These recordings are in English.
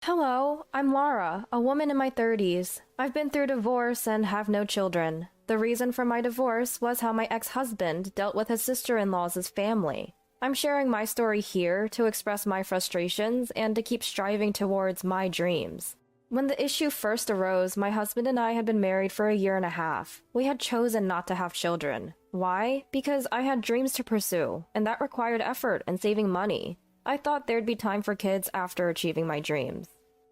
Hello, I'm Laura, a woman in my 30s. I've been through divorce and have no children. The reason for my divorce was how my ex-husband dealt with his sister-in-law's family. I'm sharing my story here to express my frustrations and to keep striving towards my dreams. When the issue first arose, my husband and I had been married for a year and a half. We had chosen not to have children. Why? Because I had dreams to pursue, and that required effort and saving money. I thought there'd be time for kids after achieving my dreams.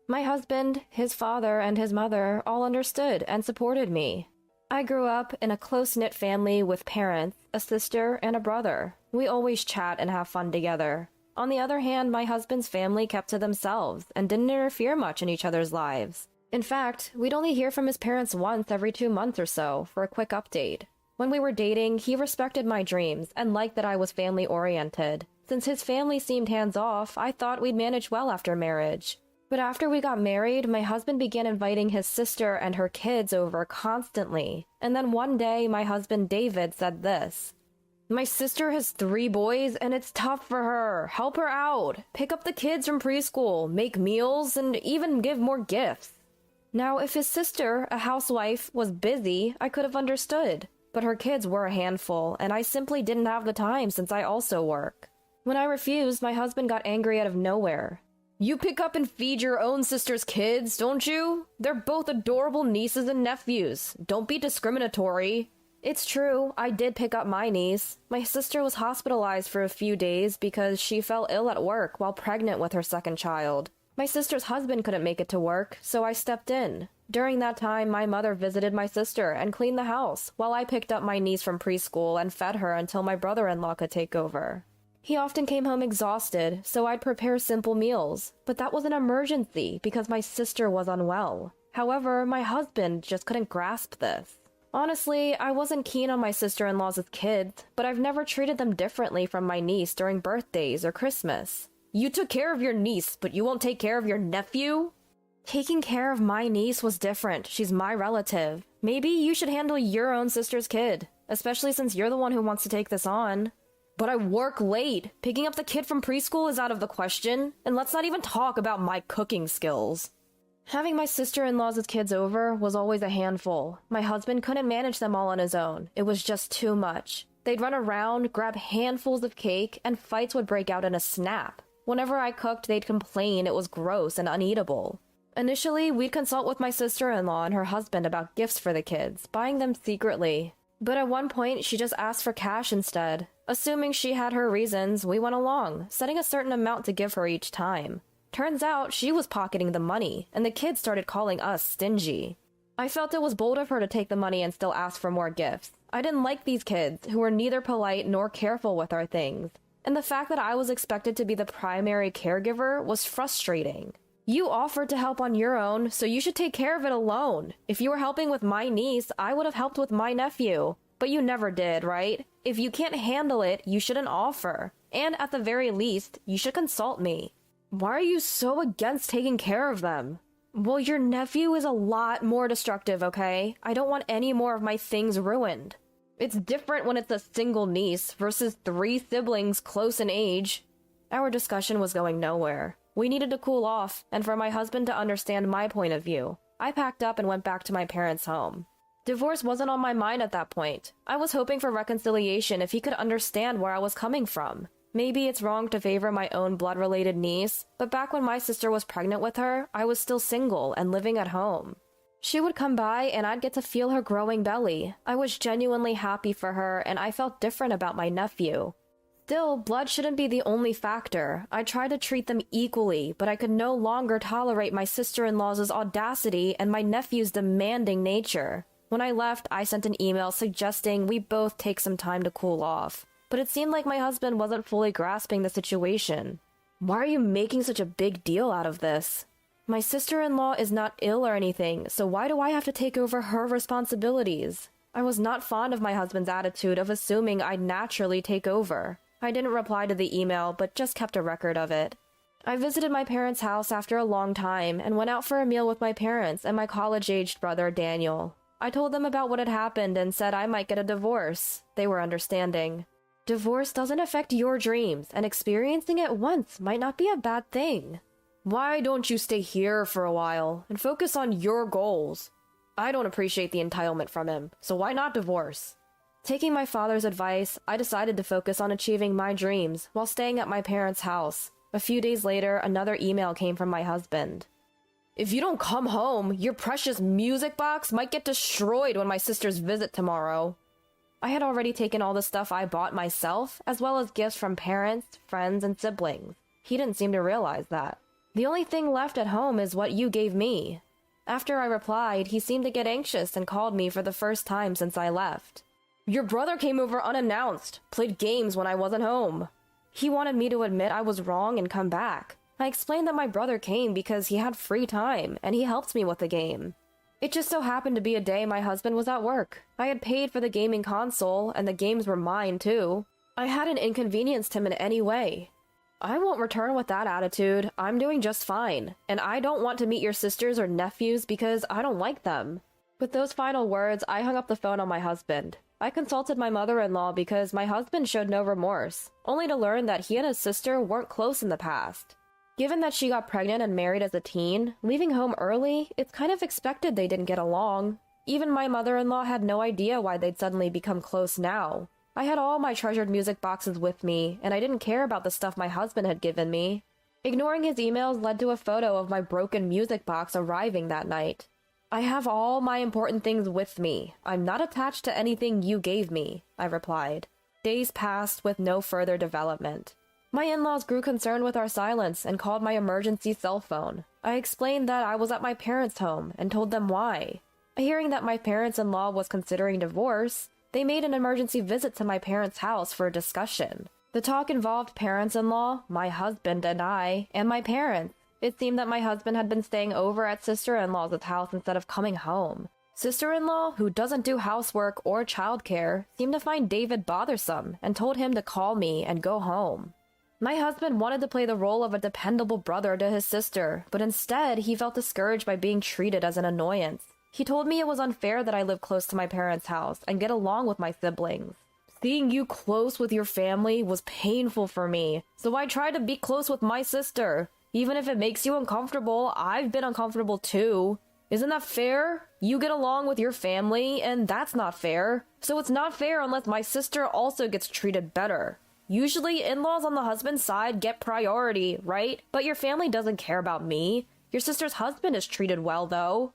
My husband, his father, and his mother all understood and supported me. I grew up in a close-knit family with parents, a sister, and a brother. We always chat and have fun together. On the other hand, my husband's family kept to themselves and didn't interfere much in each other's lives. In fact, we'd only hear from his parents once every 2 months or so for a quick update. When we were dating, he respected my dreams and liked that I was family-oriented. Since his family seemed hands-off, I thought we'd manage well after marriage. But after we got married, my husband began inviting his sister and her kids over constantly. And then one day, my husband David said this: "My sister has 3 boys and it's tough for her. Help her out. Pick up the kids from preschool, make meals, and even give more gifts." Now, if his sister, a housewife, was busy, I could have understood. But her kids were a handful, and I simply didn't have the time since I also work. When I refused, my husband got angry out of nowhere. "You pick up and feed your own sister's kids, don't you? They're both adorable nieces and nephews. Don't be discriminatory." It's true, I did pick up my niece. My sister was hospitalized for a few days because she fell ill at work while pregnant with her second child. My sister's husband couldn't make it to work, so I stepped in. During that time, my mother visited my sister and cleaned the house, while I picked up my niece from preschool and fed her until my brother-in-law could take over. He often came home exhausted, so I'd prepare simple meals, but that was an emergency because my sister was unwell. However, my husband just couldn't grasp this. Honestly, I wasn't keen on my sister-in-law's kids, but I've never treated them differently from my niece during birthdays or Christmas. "You took care of your niece, but you won't take care of your nephew?" Taking care of my niece was different. She's my relative. Maybe you should handle your own sister's kid, especially since you're the one who wants to take this on. "But I work late. Picking up the kid from preschool is out of the question, and let's not even talk about my cooking skills." Having my sister-in-law's kids over was always a handful. My husband couldn't manage them all on his own. It was just too much. They'd run around, grab handfuls of cake, and fights would break out in a snap. Whenever I cooked, they'd complain it was gross and uneatable. Initially, we'd consult with my sister-in-law and her husband about gifts for the kids, buying them secretly. But at one point, she just asked for cash instead. Assuming she had her reasons, we went along, setting a certain amount to give her each time. Turns out, she was pocketing the money, and the kids started calling us stingy. I felt it was bold of her to take the money and still ask for more gifts. I didn't like these kids, who were neither polite nor careful with our things. And the fact that I was expected to be the primary caregiver was frustrating. You offered to help on your own, so you should take care of it alone. If you were helping with my niece, I would have helped with my nephew. But you never did, right? If you can't handle it, you shouldn't offer. And at the very least, you should consult me. Why are you so against taking care of them? Well, your nephew is a lot more destructive, okay? I don't want any more of my things ruined. It's different when it's a single niece versus 3 siblings close in age. Our discussion was going nowhere. We needed to cool off, and for my husband to understand my point of view. I packed up and went back to my parents' home. Divorce wasn't on my mind at that point. I was hoping for reconciliation if he could understand where I was coming from. Maybe it's wrong to favor my own blood-related niece, but back when my sister was pregnant with her, I was still single and living at home. She would come by and I'd get to feel her growing belly. I was genuinely happy for her, and I felt different about my nephew. Still, blood shouldn't be the only factor. I tried to treat them equally, but I could no longer tolerate my sister-in-law's audacity and my nephew's demanding nature. When I left, I sent an email suggesting we both take some time to cool off. But it seemed like my husband wasn't fully grasping the situation. Why are you making such a big deal out of this? My sister-in-law is not ill or anything, so why do I have to take over her responsibilities? I was not fond of my husband's attitude of assuming I'd naturally take over. I didn't reply to the email, but just kept a record of it. I visited my parents' house after a long time and went out for a meal with my parents and my college-aged brother, Daniel. I told them about what had happened and said I might get a divorce. They were understanding. Divorce doesn't affect your dreams, and experiencing it once might not be a bad thing. Why don't you stay here for a while and focus on your goals? I don't appreciate the entitlement from him, so why not divorce? Taking my father's advice, I decided to focus on achieving my dreams while staying at my parents' house. A few days later, another email came from my husband. If you don't come home, your precious music box might get destroyed when my sisters visit tomorrow. I had already taken all the stuff I bought myself, as well as gifts from parents, friends, and siblings. He didn't seem to realize that. The only thing left at home is what you gave me. After I replied, he seemed to get anxious and called me for the first time since I left. Your brother came over unannounced, played games when I wasn't home. He wanted me to admit I was wrong and come back. I explained that my brother came because he had free time, and he helped me with the game. It just so happened to be a day my husband was at work. I had paid for the gaming console, and the games were mine too. I hadn't inconvenienced him in any way. I won't return with that attitude. I'm doing just fine, and I don't want to meet your sisters or nephews because I don't like them. With those final words, I hung up the phone on my husband. I consulted my mother-in-law because my husband showed no remorse, only to learn that he and his sister weren't close in the past. Given that she got pregnant and married as a teen, leaving home early, it's kind of expected they didn't get along. Even my mother-in-law had no idea why they'd suddenly become close now. I had all my treasured music boxes with me, and I didn't care about the stuff my husband had given me. Ignoring his emails led to a photo of my broken music box arriving that night. I have all my important things with me. I'm not attached to anything you gave me, I replied. Days passed with no further development. My in-laws grew concerned with our silence and called my emergency cell phone. I explained that I was at my parents' home and told them why. Hearing that my parents-in-law was considering divorce, they made an emergency visit to my parents' house for a discussion. The talk involved parents-in-law, my husband and I, and my parents. It seemed that my husband had been staying over at sister-in-law's house instead of coming home. Sister-in-law, who doesn't do housework or childcare, seemed to find David bothersome and told him to call me and go home. My husband wanted to play the role of a dependable brother to his sister, but instead he felt discouraged by being treated as an annoyance. He told me it was unfair that I live close to my parents' house and get along with my siblings. Seeing you close with your family was painful for me, so I tried to be close with my sister. Even if it makes you uncomfortable, I've been uncomfortable too. Isn't that fair? You get along with your family, and that's not fair. So it's not fair unless my sister also gets treated better. Usually, in-laws on the husband's side get priority, right? But your family doesn't care about me. Your sister's husband is treated well, though.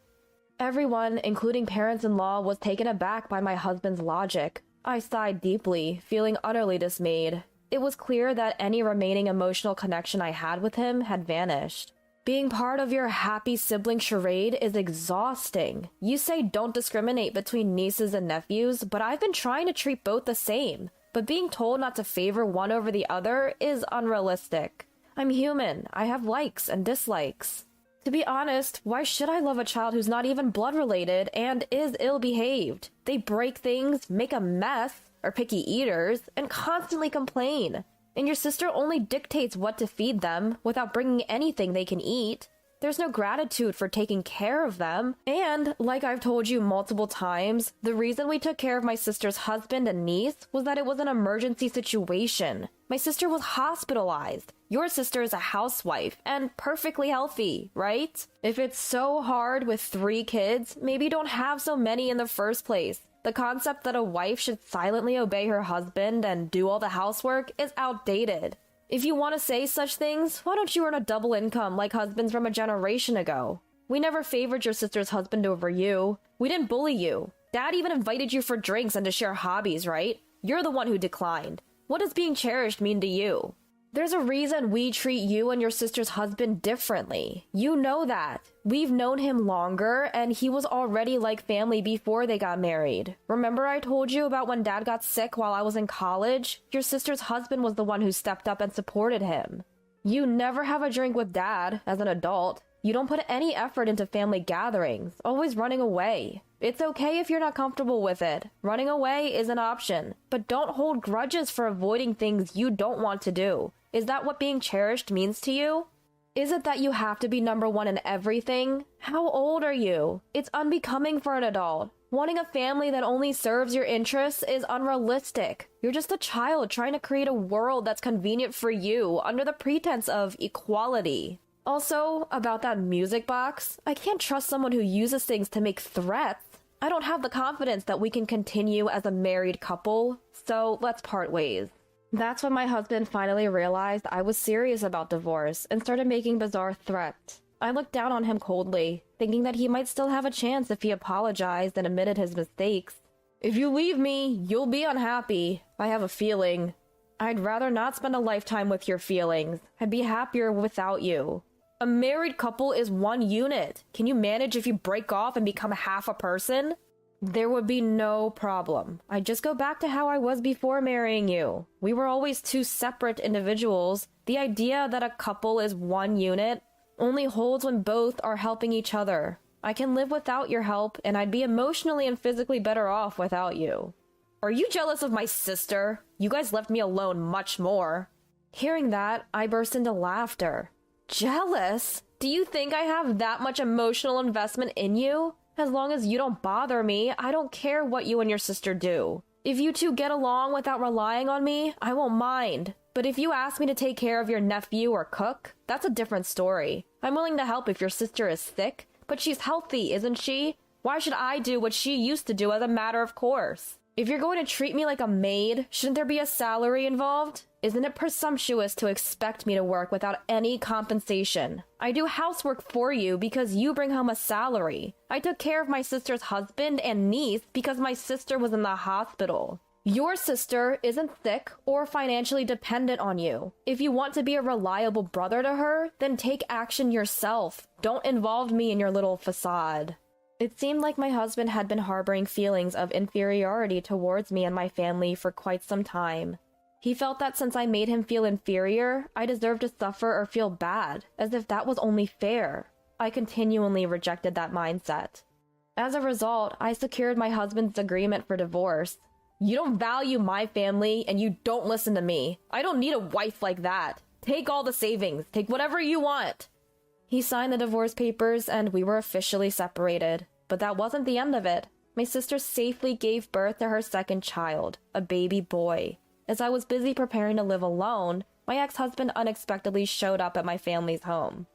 Everyone, including parents-in-law, was taken aback by my husband's logic. I sighed deeply, feeling utterly dismayed. It was clear that any remaining emotional connection I had with him had vanished. Being part of your happy sibling charade is exhausting. You say don't discriminate between nieces and nephews, but I've been trying to treat both the same. But being told not to favor one over the other is unrealistic. I'm human. I have likes and dislikes. To be honest, why should I love a child who's not even blood related and is ill-behaved? They break things, make a mess, are picky eaters, and constantly complain. And your sister only dictates what to feed them without bringing anything they can eat. There's no gratitude for taking care of them. And, like I've told you multiple times, the reason we took care of my sister's husband and niece was that it was an emergency situation. My sister was hospitalized. Your sister is a housewife and perfectly healthy, right? If it's so hard with 3 kids, maybe don't have so many in the first place. The concept that a wife should silently obey her husband and do all the housework is outdated. If you want to say such things, why don't you earn a double income like husbands from a generation ago? We never favored your sister's husband over you. We didn't bully you. Dad even invited you for drinks and to share hobbies, right? You're the one who declined. What does being cherished mean to you? There's a reason we treat you and your sister's husband differently. You know that. We've known him longer, and he was already like family before they got married. Remember I told you about when Dad got sick while I was in college? Your sister's husband was the one who stepped up and supported him. You never have a drink with Dad as an adult. You don't put any effort into family gatherings, always running away. It's okay if you're not comfortable with it. Running away is an option, but don't hold grudges for avoiding things you don't want to do. Is that what being cherished means to you? Is it that you have to be number one in everything? How old are you? It's unbecoming for an adult. Wanting a family that only serves your interests is unrealistic. You're just a child trying to create a world that's convenient for you under the pretense of equality. Also, about that music box, I can't trust someone who uses things to make threats. I don't have the confidence that we can continue as a married couple, so let's part ways. That's when my husband finally realized I was serious about divorce and started making bizarre threats. I looked down on him coldly, thinking that he might still have a chance if he apologized and admitted his mistakes. If you leave me, you'll be unhappy. I have a feeling. I'd rather not spend a lifetime with your feelings. I'd be happier without you. A married couple is one unit. Can you manage if you break off and become half a person? There would be no problem. I'd just go back to how I was before marrying you. We were always two separate individuals. The idea that a couple is one unit only holds when both are helping each other. I can live without your help, and I'd be emotionally and physically better off without you. Are you jealous of my sister? You guys left me alone much more. Hearing that, I burst into laughter. Jealous? Do you think I have that much emotional investment in you? As long as you don't bother me, I don't care what you and your sister do. If you two get along without relying on me, I won't mind. But if you ask me to take care of your nephew or cook, that's a different story. I'm willing to help if your sister is sick, but she's healthy, isn't she? Why should I do what she used to do as a matter of course? If you're going to treat me like a maid, shouldn't there be a salary involved? Isn't it presumptuous to expect me to work without any compensation? I do housework for you because you bring home a salary. I took care of my sister's husband and niece because my sister was in the hospital. Your sister isn't sick or financially dependent on you. If you want to be a reliable brother to her, then take action yourself. Don't involve me in your little facade. It seemed like my husband had been harboring feelings of inferiority towards me and my family for quite some time. He felt that since I made him feel inferior, I deserved to suffer or feel bad, as if that was only fair. I continually rejected that mindset. As a result, I secured my husband's agreement for divorce. You don't value my family, and you don't listen to me. I don't need a wife like that. Take all the savings. Take whatever you want. He signed the divorce papers, and we were officially separated. But that wasn't the end of it. My sister safely gave birth to her second child, a baby boy. As I was busy preparing to live alone, my ex-husband unexpectedly showed up at my family's home.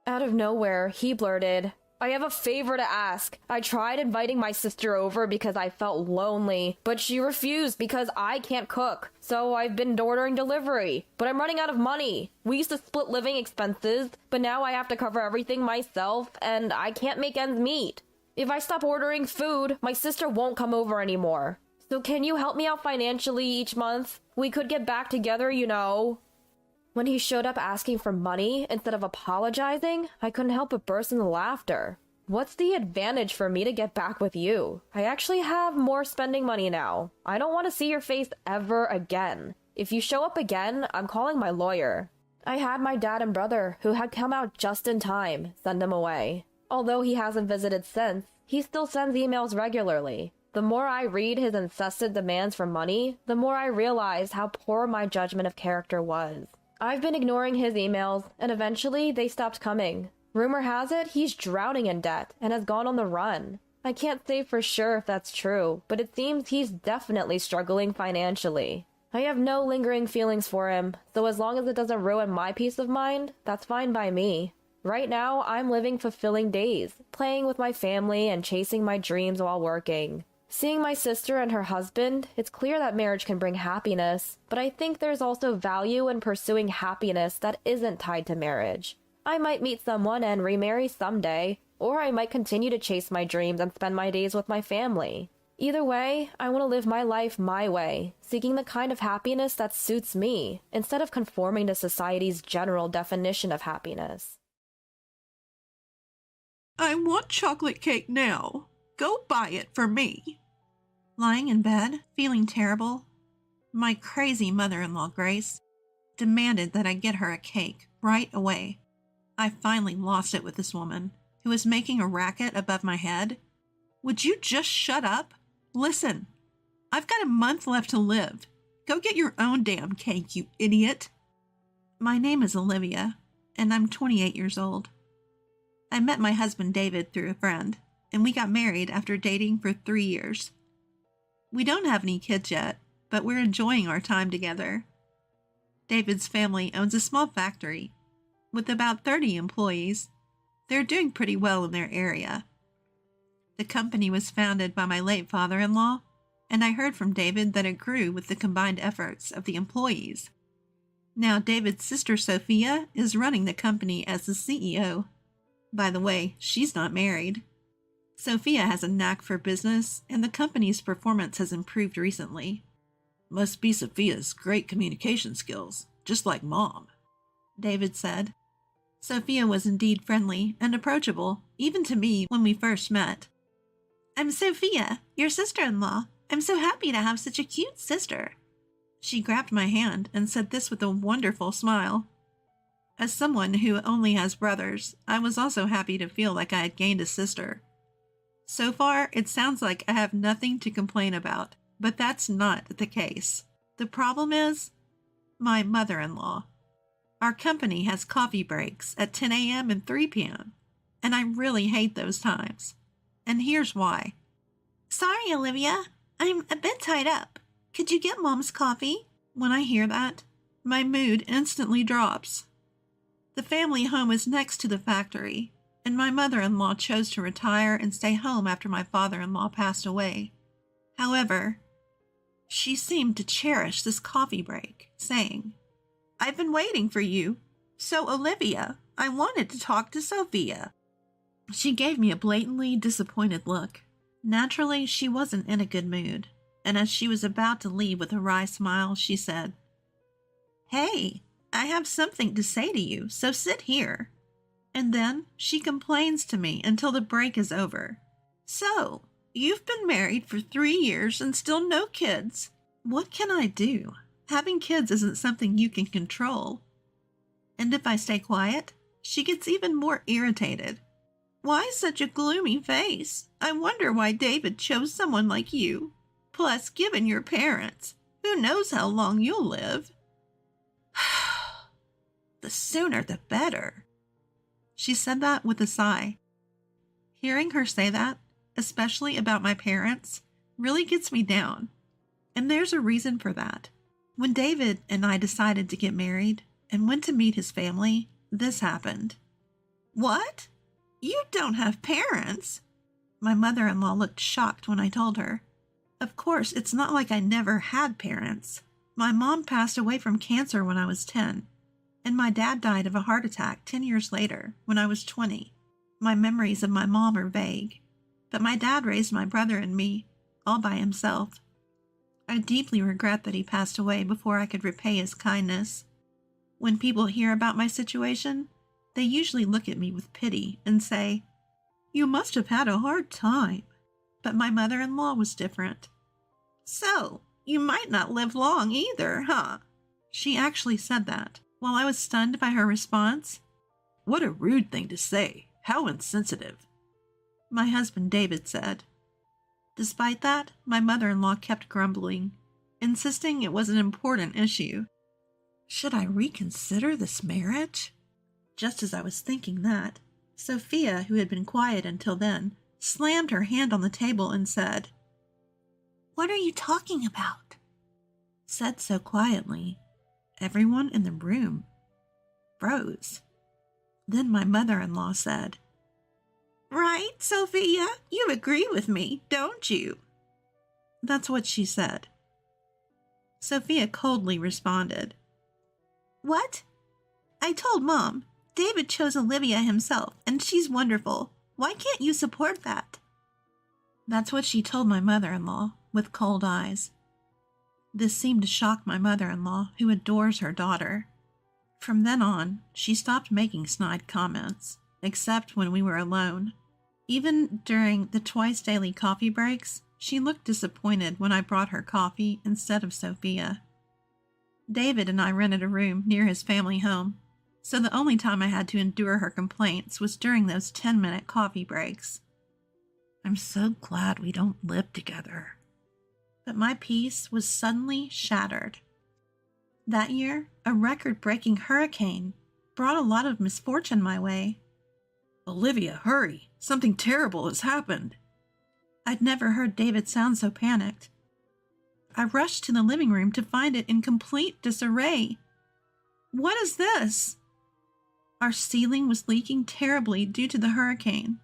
Out of nowhere, he blurted, "I have a favor to ask. I tried inviting my sister over because I felt lonely, but she refused because I can't cook. So I've been ordering delivery, but I'm running out of money. We used to split living expenses, but now I have to cover everything myself, and I can't make ends meet. If I stop ordering food, my sister won't come over anymore. So can you help me out financially each month? We could get back together, you know." When he showed up asking for money instead of apologizing, I couldn't help but burst into laughter. What's the advantage for me to get back with you? I actually have more spending money now. I don't want to see your face ever again. If you show up again, I'm calling my lawyer. I had my dad and brother, who had come out just in time, send him away. Although he hasn't visited since, he still sends emails regularly. The more I read his incessant demands for money, the more I realize how poor my judgment of character was. I've been ignoring his emails, and eventually they stopped coming. Rumor has it he's drowning in debt and has gone on the run. I can't say for sure if that's true, but it seems he's definitely struggling financially. I have no lingering feelings for him, so as long as it doesn't ruin my peace of mind, that's fine by me. Right now, I'm living fulfilling days, playing with my family and chasing my dreams while working. Seeing my sister and her husband, it's clear that marriage can bring happiness, but I think there's also value in pursuing happiness that isn't tied to marriage. I might meet someone and remarry someday, or I might continue to chase my dreams and spend my days with my family. Either way, I want to live my life my way, seeking the kind of happiness that suits me, instead of conforming to society's general definition of happiness. I want chocolate cake now. Go buy it for me. Lying in bed, feeling terrible, my crazy mother-in-law, Grace, demanded that I get her a cake right away. I finally lost it with this woman, who was making a racket above my head. Would you just shut up? Listen, I've got a month left to live. Go get your own damn cake, you idiot. My name is Olivia, and I'm 28 years old. I met my husband David through a friend, and we got married after dating for 3 years. We don't have any kids yet, but we're enjoying our time together. David's family owns a small factory, with about 30 employees. They're doing pretty well in their area. The company was founded by my late father-in-law, and I heard from David that it grew with the combined efforts of the employees. Now David's sister Sophia is running the company as the CEO. By the way, she's not married. Sophia has a knack for business, and the company's performance has improved recently. Must be Sophia's great communication skills, just like Mom, David said. Sophia was indeed friendly and approachable, even to me when we first met. I'm Sophia, your sister-in-law. I'm so happy to have such a cute sister. She grabbed my hand and said this with a wonderful smile. As someone who only has brothers, I was also happy to feel like I had gained a sister. So far, it sounds like I have nothing to complain about, but that's not the case. The problem is my mother-in-law. Our company has coffee breaks at 10 a.m. and 3 p.m., and I really hate those times. And here's why. Sorry, Olivia. I'm a bit tied up. Could you get Mom's coffee? When I hear that, my mood instantly drops. The family home is next to the factory, and my mother-in-law chose to retire and stay home after my father-in-law passed away. However, she seemed to cherish this coffee break, saying, I've been waiting for you. So, Olivia, I wanted to talk to Sophia. She gave me a blatantly disappointed look. Naturally, she wasn't in a good mood, and as she was about to leave with a wry smile, she said, Hey, I have something to say to you, so sit here. And then she complains to me until the break is over. So, you've been married for 3 years and still no kids. What can I do? Having kids isn't something you can control. And if I stay quiet, she gets even more irritated. Why such a gloomy face? I wonder why David chose someone like you. Plus, given your parents, who knows how long you'll live? The sooner the better. She said that with a sigh. Hearing her say that, especially about my parents, really gets me down. And there's a reason for that. When David and I decided to get married and went to meet his family, this happened. What? You don't have parents? My mother-in-law looked shocked when I told her. Of course, it's not like I never had parents. My mom passed away from cancer when I was 10, and my dad died of a heart attack 10 years later when I was 20. My memories of my mom are vague, but my dad raised my brother and me all by himself. I deeply regret that he passed away before I could repay his kindness. When people hear about my situation, they usually look at me with pity and say, You must have had a hard time. But my mother-in-law was different. So, you might not live long either, huh? She actually said that. While I was stunned by her response, What a rude thing to say. How insensitive. My husband David said. Despite that, my mother-in-law kept grumbling, insisting it was an important issue. Should I reconsider this marriage? Just as I was thinking that, Sophia, who had been quiet until then, slammed her hand on the table and said, What are you talking about? Said so quietly, everyone in the room froze. Then my mother-in-law said, Right, Sophia, you agree with me, don't you? That's what she said. Sophia coldly responded, What? I told Mom, David chose Olivia himself, and she's wonderful. Why can't you support that? That's what she told my mother-in-law, with cold eyes. This seemed to shock my mother-in-law, who adores her daughter. From then on, she stopped making snide comments, except when we were alone. Even during the twice-daily coffee breaks, she looked disappointed when I brought her coffee instead of Sophia. David and I rented a room near his family home, so the only time I had to endure her complaints was during those 10-minute coffee breaks. I'm so glad we don't live together. But my peace was suddenly shattered. That year, a record-breaking hurricane brought a lot of misfortune my way. Olivia, hurry! Something terrible has happened. I'd never heard David sound so panicked. I rushed to the living room to find it in complete disarray. What is this? Our ceiling was leaking terribly due to the hurricane.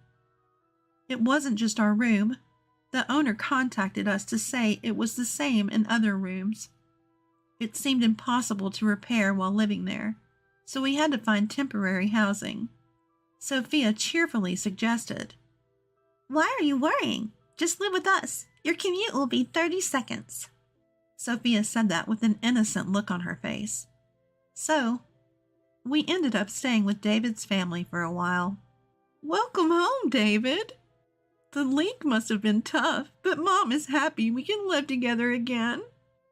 It wasn't just our room. The owner contacted us to say it was the same in other rooms. It seemed impossible to repair while living there, so we had to find temporary housing. Sophia cheerfully suggested, "Why are you worrying? Just live with us. Your commute will be 30 seconds. Sophia said that with an innocent look on her face. So, we ended up staying with David's family for a while. "Welcome home, David. The leak must have been tough, but Mom is happy we can live together again."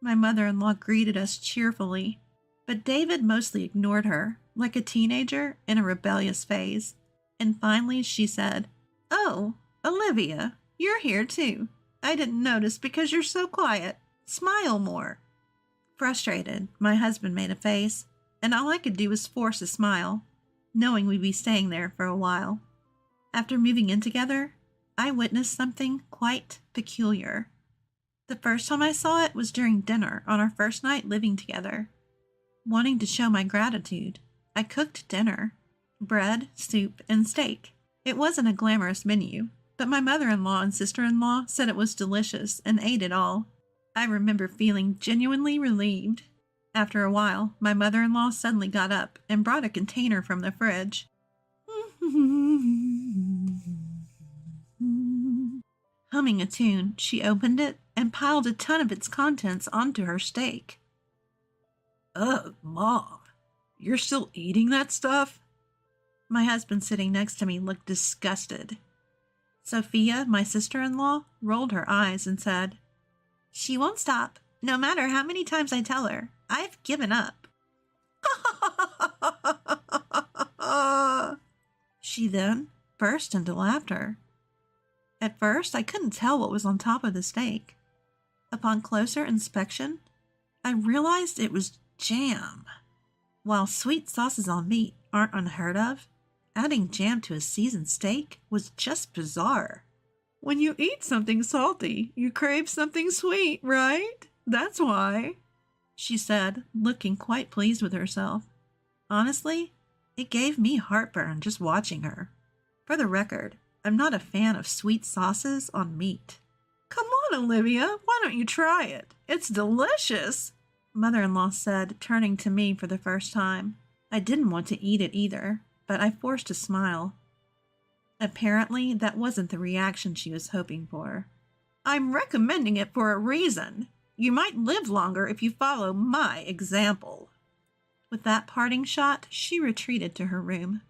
My mother-in-law greeted us cheerfully, but David mostly ignored her, like a teenager in a rebellious phase. And finally she said, "Oh, Olivia, you're here too. I didn't notice because you're so quiet. Smile more." Frustrated, my husband made a face, and all I could do was force a smile, knowing we'd be staying there for a while. After moving in together, I witnessed something quite peculiar. The first time I saw it was during dinner on our first night living together. Wanting to show my gratitude, I cooked dinner: bread, soup, and steak. It wasn't a glamorous menu, but my mother-in-law and sister-in-law said it was delicious and ate it all. I remember feeling genuinely relieved. After a while, my mother-in-law suddenly got up and brought a container from the fridge. Humming a tune, she opened it and piled a ton of its contents onto her steak. "Ugh, Mom, you're still eating that stuff?" My husband sitting next to me looked disgusted. Sophia, my sister-in-law, rolled her eyes and said, "She won't stop, no matter how many times I tell her. I've given up." She then burst into laughter. At first, I couldn't tell what was on top of the steak. Upon closer inspection, I realized it was jam. While sweet sauces on meat aren't unheard of, adding jam to a seasoned steak was just bizarre. "When you eat something salty, you crave something sweet, right? That's why," she said, looking quite pleased with herself. Honestly, it gave me heartburn just watching her. For the record, I'm not a fan of sweet sauces on meat. "Come on, Olivia, why don't you try it? It's delicious," Mother-in-law said, turning to me for the first time. I didn't want to eat it either, but I forced a smile. Apparently, that wasn't the reaction she was hoping for. "I'm recommending it for a reason. You might live longer if you follow my example." With that parting shot, she retreated to her room.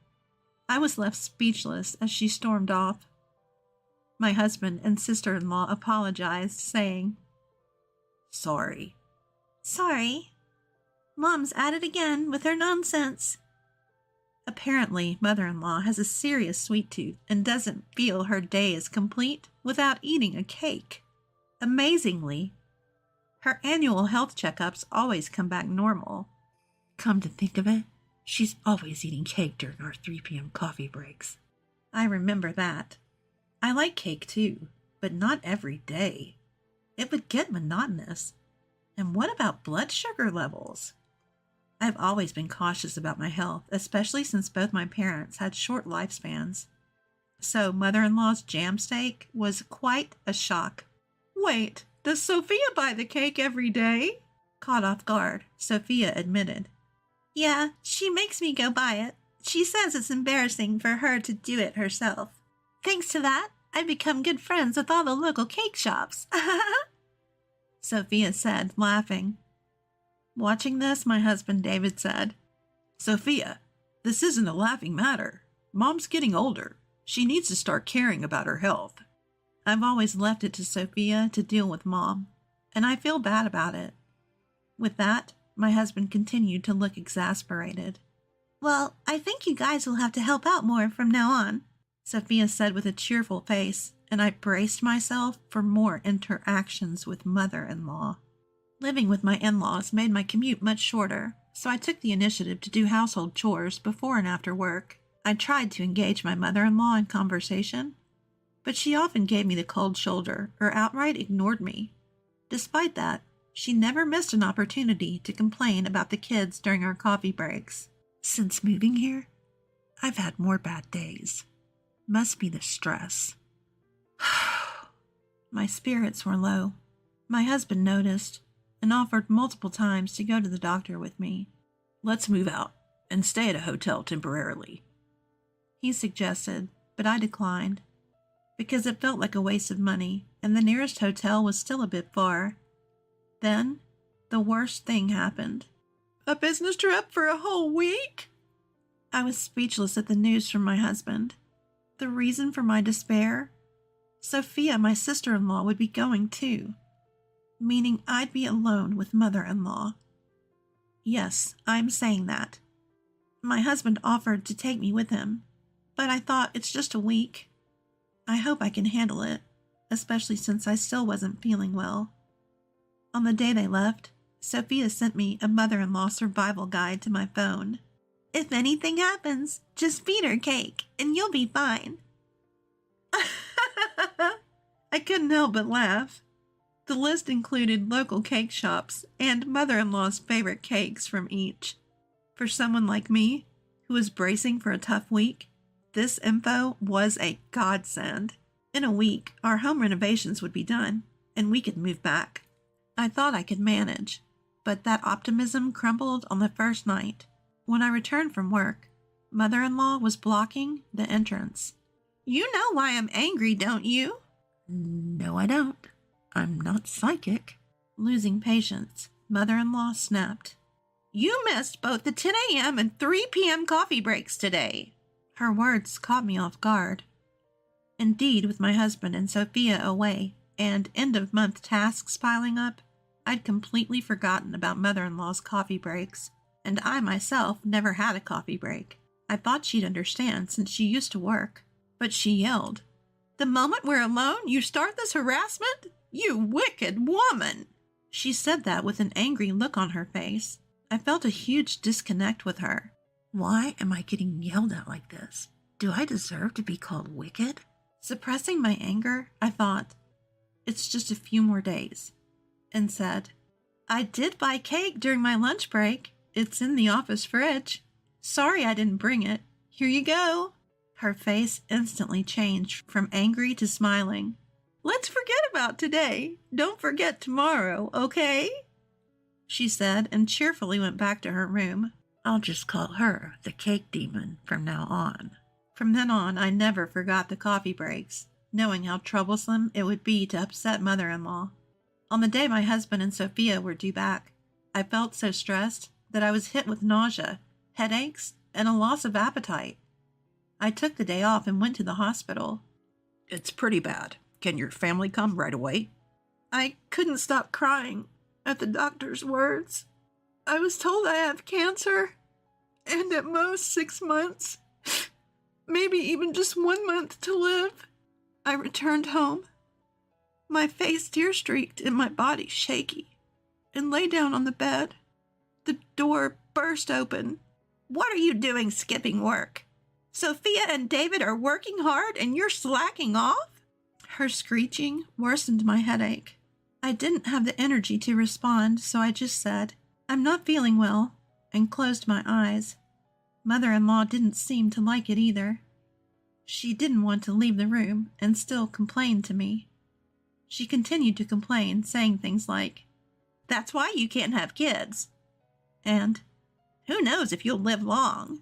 I was left speechless as she stormed off. My husband and sister-in-law apologized, saying, "Sorry." "Sorry. Mom's at it again with her nonsense." Apparently, mother-in-law has a serious sweet tooth and doesn't feel her day is complete without eating a cake. Amazingly, her annual health checkups always come back normal. Come to think of it, she's always eating cake during our 3 p.m. coffee breaks. I remember that. I like cake too, but not every day. It would get monotonous. And what about blood sugar levels? I've always been cautious about my health, especially since both my parents had short lifespans. So mother-in-law's jam steak was quite a shock. "Wait, does Sophia buy the cake every day?" Caught off guard, Sophia admitted. "Yeah, she makes me go buy it. She says it's embarrassing for her to do it herself. Thanks to that, I've become good friends with all the local cake shops." Sophia said, laughing. Watching this, my husband David said, "Sophia, this isn't a laughing matter. Mom's getting older. She needs to start caring about her health." I've always left it to Sophia to deal with Mom, and I feel bad about it. With that, my husband continued to look exasperated. "Well, I think you guys will have to help out more from now on," Sophia said with a cheerful face, and I braced myself for more interactions with mother-in-law. Living with my in-laws made my commute much shorter, so I took the initiative to do household chores before and after work. I tried to engage my mother-in-law in conversation, but she often gave me the cold shoulder or outright ignored me. Despite that, she never missed an opportunity to complain about the kids during our coffee breaks. Since moving here, I've had more bad days. Must be the stress. My spirits were low. My husband noticed and offered multiple times to go to the doctor with me. Let's move out and stay at a hotel temporarily, he suggested, but I declined because it felt like a waste of money and the nearest hotel was still a bit far. Then, the worst thing happened. A business trip for a whole week? I was speechless at the news from my husband. The reason for my despair? Sophia, my sister-in-law, would be going too, meaning I'd be alone with mother-in-law. Yes, I'm saying that. My husband offered to take me with him, but I thought it's just a week. I hope I can handle it, especially since I still wasn't feeling well. On the day they left, Sophia sent me a mother-in-law survival guide to my phone. If anything happens, just feed her cake and you'll be fine. I couldn't help but laugh. The list included local cake shops and mother-in-law's favorite cakes from each. For someone like me, who was bracing for a tough week, this info was a godsend. In a week, our home renovations would be done, and we could move back. I thought I could manage, but that optimism crumbled on the first night. When I returned from work, mother-in-law was blocking the entrance. You know why I'm angry, don't you? No, I don't. I'm not psychic. Losing patience, mother-in-law snapped. You missed both the 10 a.m. and 3 p.m. coffee breaks today. Her words caught me off guard. Indeed, with my husband and Sophia away and end-of-month tasks piling up, I'd completely forgotten about mother-in-law's coffee breaks, and I myself never had a coffee break. I thought she'd understand since she used to work, but she yelled, "The moment we're alone, you start this harassment? You wicked woman!" She said that with an angry look on her face. I felt a huge disconnect with her. Why am I getting yelled at like this? Do I deserve to be called wicked? Suppressing my anger, I thought, it's just a few more days, and said, I did buy cake during my lunch break. It's in the office fridge. Sorry I didn't bring it. Here you go. Her face instantly changed from angry to smiling. Let's forget about today. Don't forget tomorrow, okay? She said and cheerfully went back to her room. I'll just call her the cake demon from now on. From then on, I never forgot the coffee breaks, knowing how troublesome it would be to upset mother-in-law. On the day my husband and Sophia were due back, I felt so stressed that I was hit with nausea, headaches, and a loss of appetite. I took the day off and went to the hospital. It's pretty bad. Can your family come right away? I couldn't stop crying at the doctor's words. I was told I have cancer, and at most 6 months, maybe even just 1 month to live. I returned home, my face tear-streaked and my body shaky, and lay down on the bed. The door burst open. What are you doing skipping work? Sophia and David are working hard and you're slacking off? Her screeching worsened my headache. I didn't have the energy to respond, so I just said, I'm not feeling well, and closed my eyes. Mother-in-law didn't seem to like it either. She didn't want to leave the room and still complained to me. She continued to complain, saying things like, That's why you can't have kids. And, Who knows if you'll live long?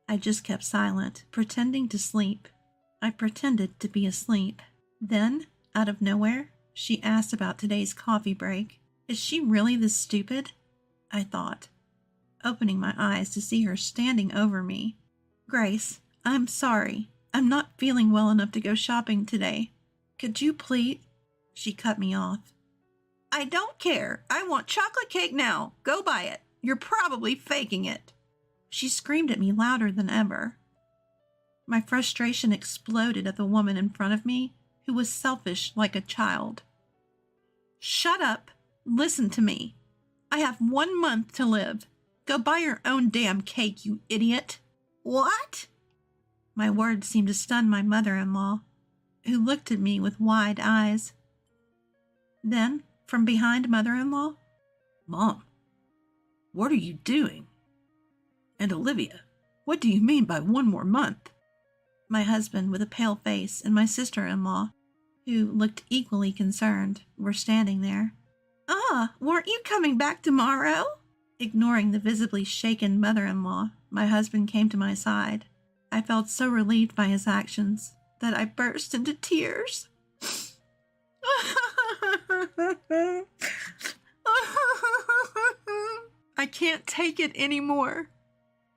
I just kept silent, pretending to sleep. I pretended to be asleep. Then, out of nowhere, she asked about today's coffee break. Is she really this stupid? I thought, opening my eyes to see her standing over me. Grace, I'm sorry. I'm not feeling well enough to go shopping today. Could you please? She cut me off. I don't care. I want chocolate cake now. Go buy it. You're probably faking it. She screamed at me louder than ever. My frustration exploded at the woman in front of me, who was selfish like a child. Shut up. Listen to me. I have 1 month to live. Go buy your own damn cake, you idiot. What? My words seemed to stun my mother-in-law, who looked at me with wide eyes. Then, from behind mother-in-law, Mom, what are you doing? And Olivia, What do you mean by 1 more month? My husband, with a pale face, and my sister-in-law, who looked equally concerned, were standing there. Weren't you coming back tomorrow? Ignoring the visibly shaken mother-in-law, my husband came to my side. I felt so relieved by his actions that I burst into tears. I can't take it anymore.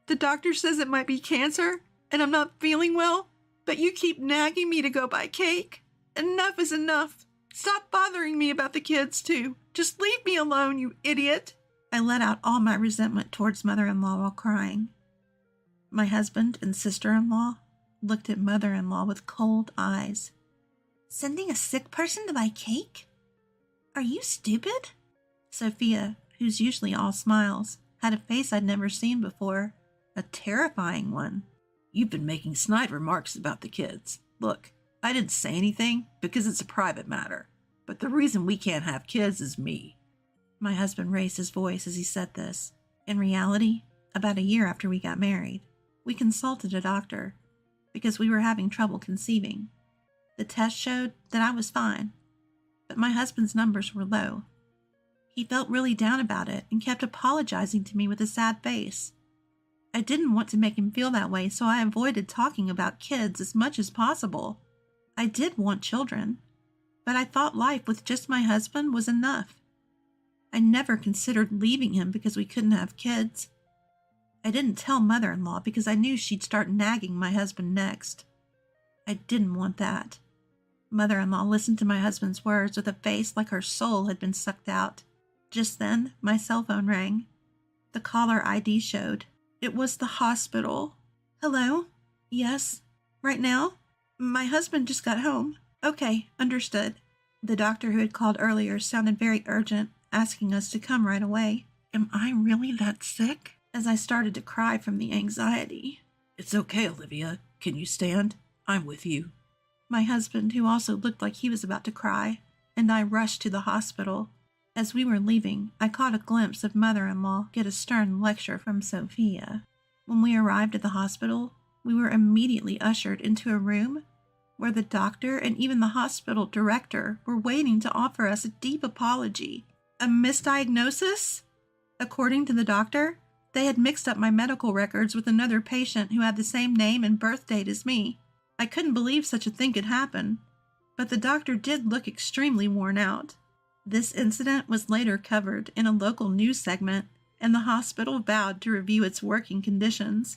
The doctor says it might be cancer, and I'm not feeling well, but you keep nagging me to go buy cake. Enough is enough. Stop bothering me about the kids, too. Just leave me alone, you idiot. I let out all my resentment towards mother-in-law while crying. My husband and sister-in-law looked at mother-in-law with cold eyes. Sending a sick person to buy cake? Are you stupid? Sophia, who's usually all smiles, had a face I'd never seen before. A terrifying one. You've been making snide remarks about the kids. Look, I didn't say anything because it's a private matter, but the reason we can't have kids is me. My husband raised his voice as he said this. In reality, about a year after we got married, we consulted a doctor because we were having trouble conceiving. The test showed that I was fine, but my husband's numbers were low. He felt really down about it and kept apologizing to me with a sad face. I didn't want to make him feel that way, so I avoided talking about kids as much as possible. I did want children, but I thought life with just my husband was enough. I never considered leaving him because we couldn't have kids. I didn't tell mother-in-law because I knew she'd start nagging my husband next. I didn't want that. Mother-in-law listened to my husband's words with a face like her soul had been sucked out. Just then, my cell phone rang. The caller ID showed. It was the hospital. Hello? Yes? Right now? My husband just got home. Okay, understood. The doctor who had called earlier sounded very urgent, asking us to come right away. Am I really that sick? As I started to cry from the anxiety. It's okay, Olivia. Can you stand? I'm with you. My husband, who also looked like he was about to cry, and I rushed to the hospital. As we were leaving, I caught a glimpse of mother-in-law get a stern lecture from Sophia. When we arrived at the hospital, we were immediately ushered into a room where the doctor and even the hospital director were waiting to offer us a deep apology. A misdiagnosis? According to the doctor, they had mixed up my medical records with another patient who had the same name and birth date as me. I couldn't believe such a thing could happen, but the doctor did look extremely worn out. This incident was later covered in a local news segment, and the hospital vowed to review its working conditions.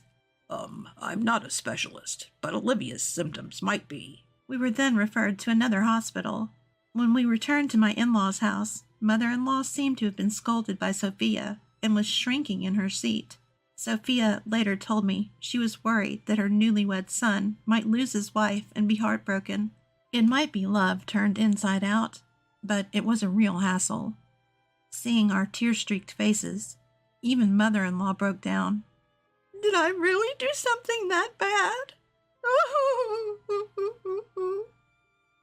I'm not a specialist, but Olivia's symptoms might be. We were then referred to another hospital. When we returned to my in-law's house, mother-in-law seemed to have been scolded by Sophia and was shrinking in her seat. Sophia later told me she was worried that her newlywed son might lose his wife and be heartbroken. It might be love turned inside out, but it was a real hassle. Seeing our tear-streaked faces, even mother-in-law broke down. Did I really do something that bad?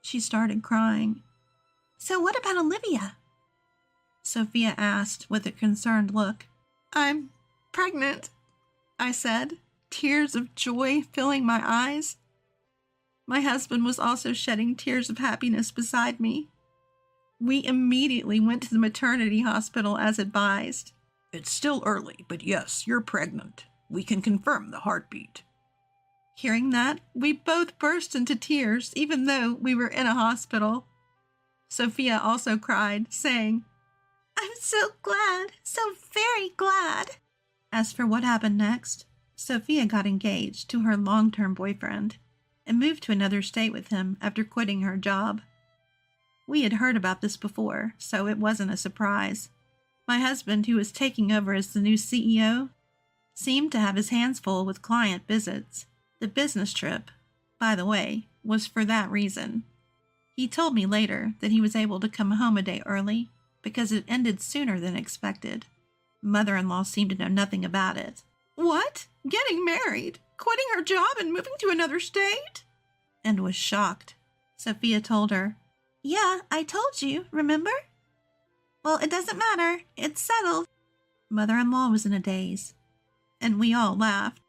She started crying. So what about Olivia? Sophia asked with a concerned look. I'm pregnant, I said, tears of joy filling my eyes. My husband was also shedding tears of happiness beside me. We immediately went to the maternity hospital as advised. It's still early, but yes, you're pregnant. We can confirm the heartbeat. Hearing that, we both burst into tears, even though we were in a hospital. Sophia also cried, saying, I'm so glad, so very glad. As for what happened next, Sophia got engaged to her long-term boyfriend and moved to another state with him after quitting her job. We had heard about this before, so it wasn't a surprise. My husband, who was taking over as the new CEO, seemed to have his hands full with client visits. The business trip, by the way, was for that reason. He told me later that he was able to come home a day early because it ended sooner than expected. Mother-in-law seemed to know nothing about it. What? Getting married? Quitting her job and moving to another state? And was shocked. Sophia told her, Yeah, I told you, remember? Well, it doesn't matter. It's settled. Mother-in-law was in a daze, and we all laughed.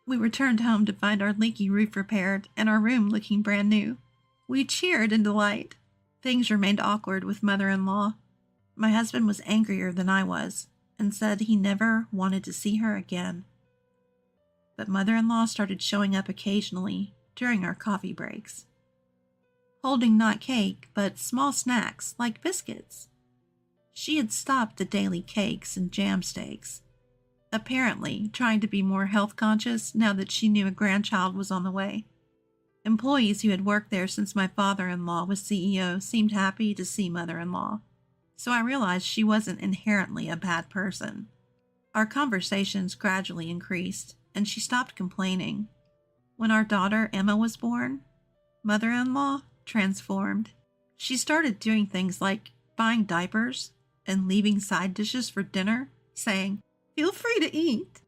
We returned home to find our leaky roof repaired and our room looking brand new. We cheered in delight. Things remained awkward with mother-in-law. My husband was angrier than I was and said he never wanted to see her again. But mother-in-law started showing up occasionally during our coffee breaks, holding not cake, but small snacks like biscuits. She had stopped the daily cakes and jam steaks, apparently trying to be more health conscious now that she knew a grandchild was on the way. Employees who had worked there since my father-in-law was CEO seemed happy to see mother-in-law, so I realized she wasn't inherently a bad person. Our conversations gradually increased, and she stopped complaining. When our daughter Emma was born, mother-in-law transformed. She started doing things like buying diapers and leaving side dishes for dinner, saying, "Feel free to eat.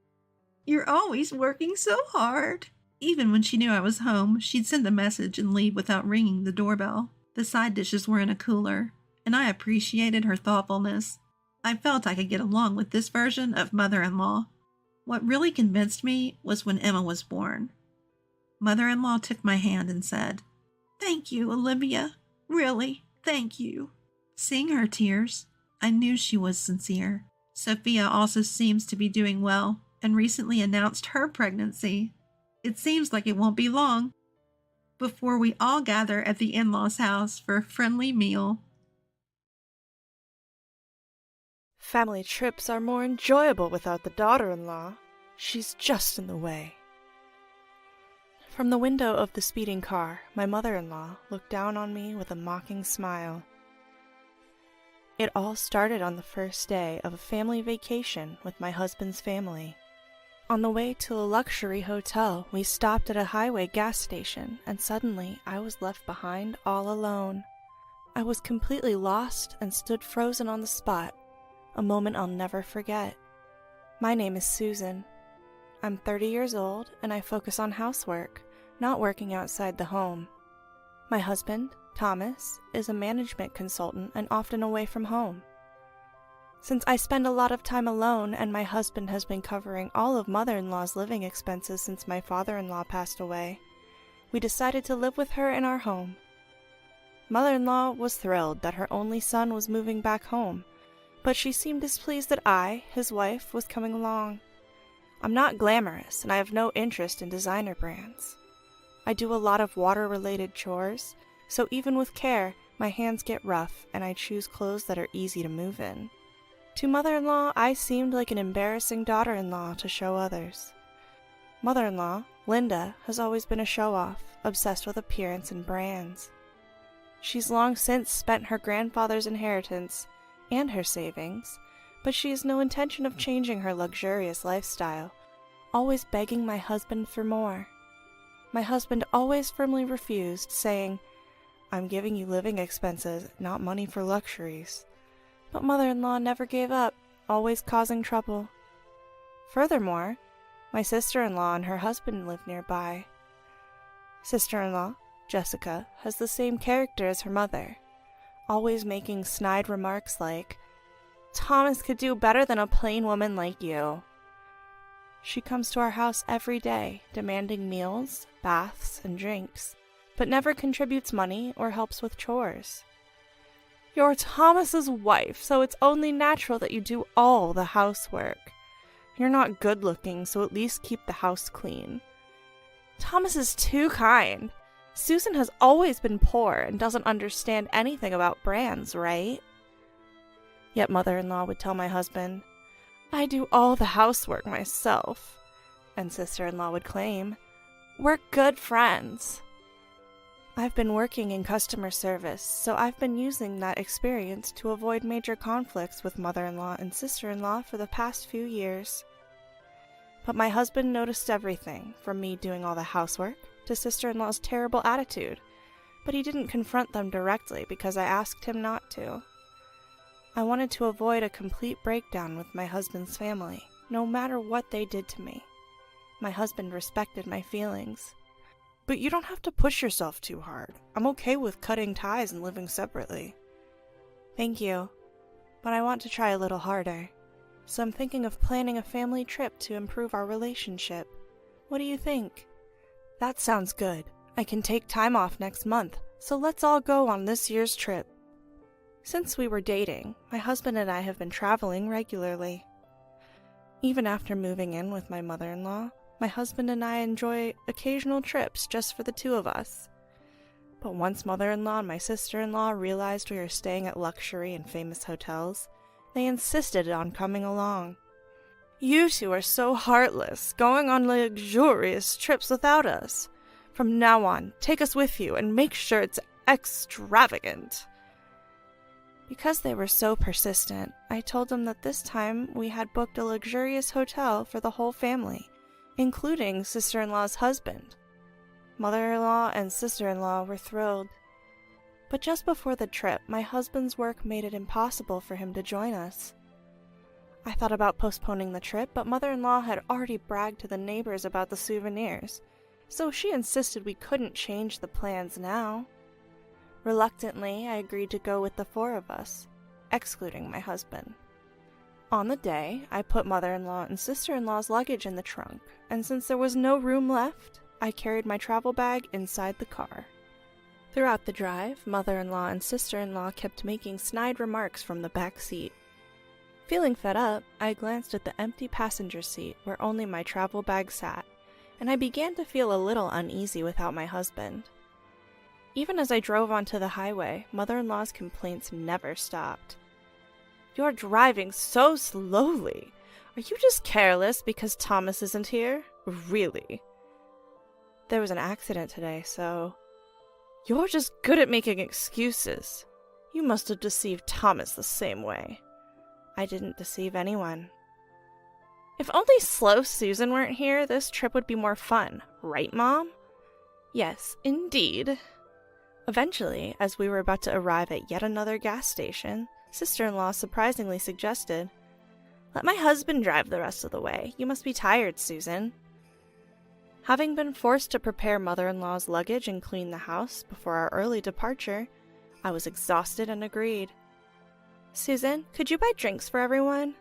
You're always working so hard." Even when she knew I was home, she'd send a message and leave without ringing the doorbell. The side dishes were in a cooler, and I appreciated her thoughtfulness. I felt I could get along with this version of mother-in-law. What really convinced me was when Emma was born. Mother-in-law took my hand and said, "Thank you, Olivia. Really, thank you." Seeing her tears, I knew she was sincere. Sophia also seems to be doing well and recently announced her pregnancy. It seems like it won't be long before we all gather at the in-laws' house for a friendly meal. Family trips are more enjoyable without the daughter-in-law. She's just in the way. From the window of the speeding car, my mother-in-law looked down on me with a mocking smile. It all started on the first day of a family vacation with my husband's family. On the way to a luxury hotel, we stopped at a highway gas station, and suddenly I was left behind all alone. I was completely lost and stood frozen on the spot, a moment I'll never forget. My name is Susan. I'm 30 years old, and I focus on housework, not working outside the home. My husband, Thomas, is a management consultant and often away from home. Since I spend a lot of time alone and my husband has been covering all of mother-in-law's living expenses since my father-in-law passed away, we decided to live with her in our home. Mother-in-law was thrilled that her only son was moving back home, but she seemed displeased that I, his wife, was coming along. I'm not glamorous and I have no interest in designer brands. I do a lot of water-related chores, so even with care, my hands get rough and I choose clothes that are easy to move in. To mother-in-law, I seemed like an embarrassing daughter-in-law to show others. Mother-in-law, Linda, has always been a show-off, obsessed with appearance and brands. She's long since spent her grandfather's inheritance and her savings, but she has no intention of changing her luxurious lifestyle, always begging my husband for more. My husband always firmly refused, saying, "I'm giving you living expenses, not money for luxuries." But mother-in-law never gave up, always causing trouble. Furthermore, my sister-in-law and her husband live nearby. Sister-in-law, Jessica, has the same character as her mother, always making snide remarks like, "Thomas could do better than a plain woman like you." She comes to our house every day, demanding meals, baths, and drinks, but never contributes money or helps with chores. "You're Thomas's wife, so it's only natural that you do all the housework. You're not good-looking, so at least keep the house clean. Thomas is too kind. Susan has always been poor and doesn't understand anything about brands, right?" Yet mother-in-law would tell my husband, "I do all the housework myself." And sister-in-law would claim, "We're good friends." I've been working in customer service, so I've been using that experience to avoid major conflicts with mother-in-law and sister-in-law for the past few years. But my husband noticed everything, from me doing all the housework to sister-in-law's terrible attitude, but he didn't confront them directly because I asked him not to. I wanted to avoid a complete breakdown with my husband's family, no matter what they did to me. My husband respected my feelings. "But you don't have to push yourself too hard. I'm okay with cutting ties and living separately." "Thank you, but I want to try a little harder." so I'm thinking of planning a family trip to improve our relationship. What do you think? That sounds good. I can take time off next month, so let's all go on this year's trip. Since we were dating, my husband and I have been traveling regularly. Even after moving in with my mother-in-law, my husband and I enjoy occasional trips just for the two of us. But once mother-in-law and my sister-in-law realized we were staying at luxury and famous hotels, they insisted on coming along. You two are so heartless, going on luxurious trips without us. From now on, take us with you and make sure it's extravagant. Because they were so persistent, I told them that this time we had booked a luxurious hotel for the whole family, including sister-in-law's husband. Mother-in-law and sister-in-law were thrilled. But just before the trip, my husband's work made it impossible for him to join us. I thought about postponing the trip, but mother-in-law had already bragged to the neighbors about the souvenirs, so she insisted we couldn't change the plans now. Reluctantly, I agreed to go with the four of us, excluding my husband. On the day, I put mother-in-law and sister-in-law's luggage in the trunk, and since there was no room left, I carried my travel bag inside the car. Throughout the drive, mother-in-law and sister-in-law kept making snide remarks from the back seat. Feeling fed up, I glanced at the empty passenger seat where only my travel bag sat, and I began to feel a little uneasy without my husband. Even as I drove onto the highway, mother-in-law's complaints never stopped. You're driving so slowly. Are you just careless because Thomas isn't here? Really? There was an accident today, so... You're just good at making excuses. You must have deceived Thomas the same way. I didn't deceive anyone. If only slow Susan weren't here, this trip would be more fun, right, Mom? Yes, indeed. Eventually, as we were about to arrive at yet another gas station, sister-in-law surprisingly suggested, "Let my husband drive the rest of the way. You must be tired, Susan." Having been forced to prepare mother-in-law's luggage and clean the house before our early departure, I was exhausted and agreed. "Susan, could you buy drinks for everyone?"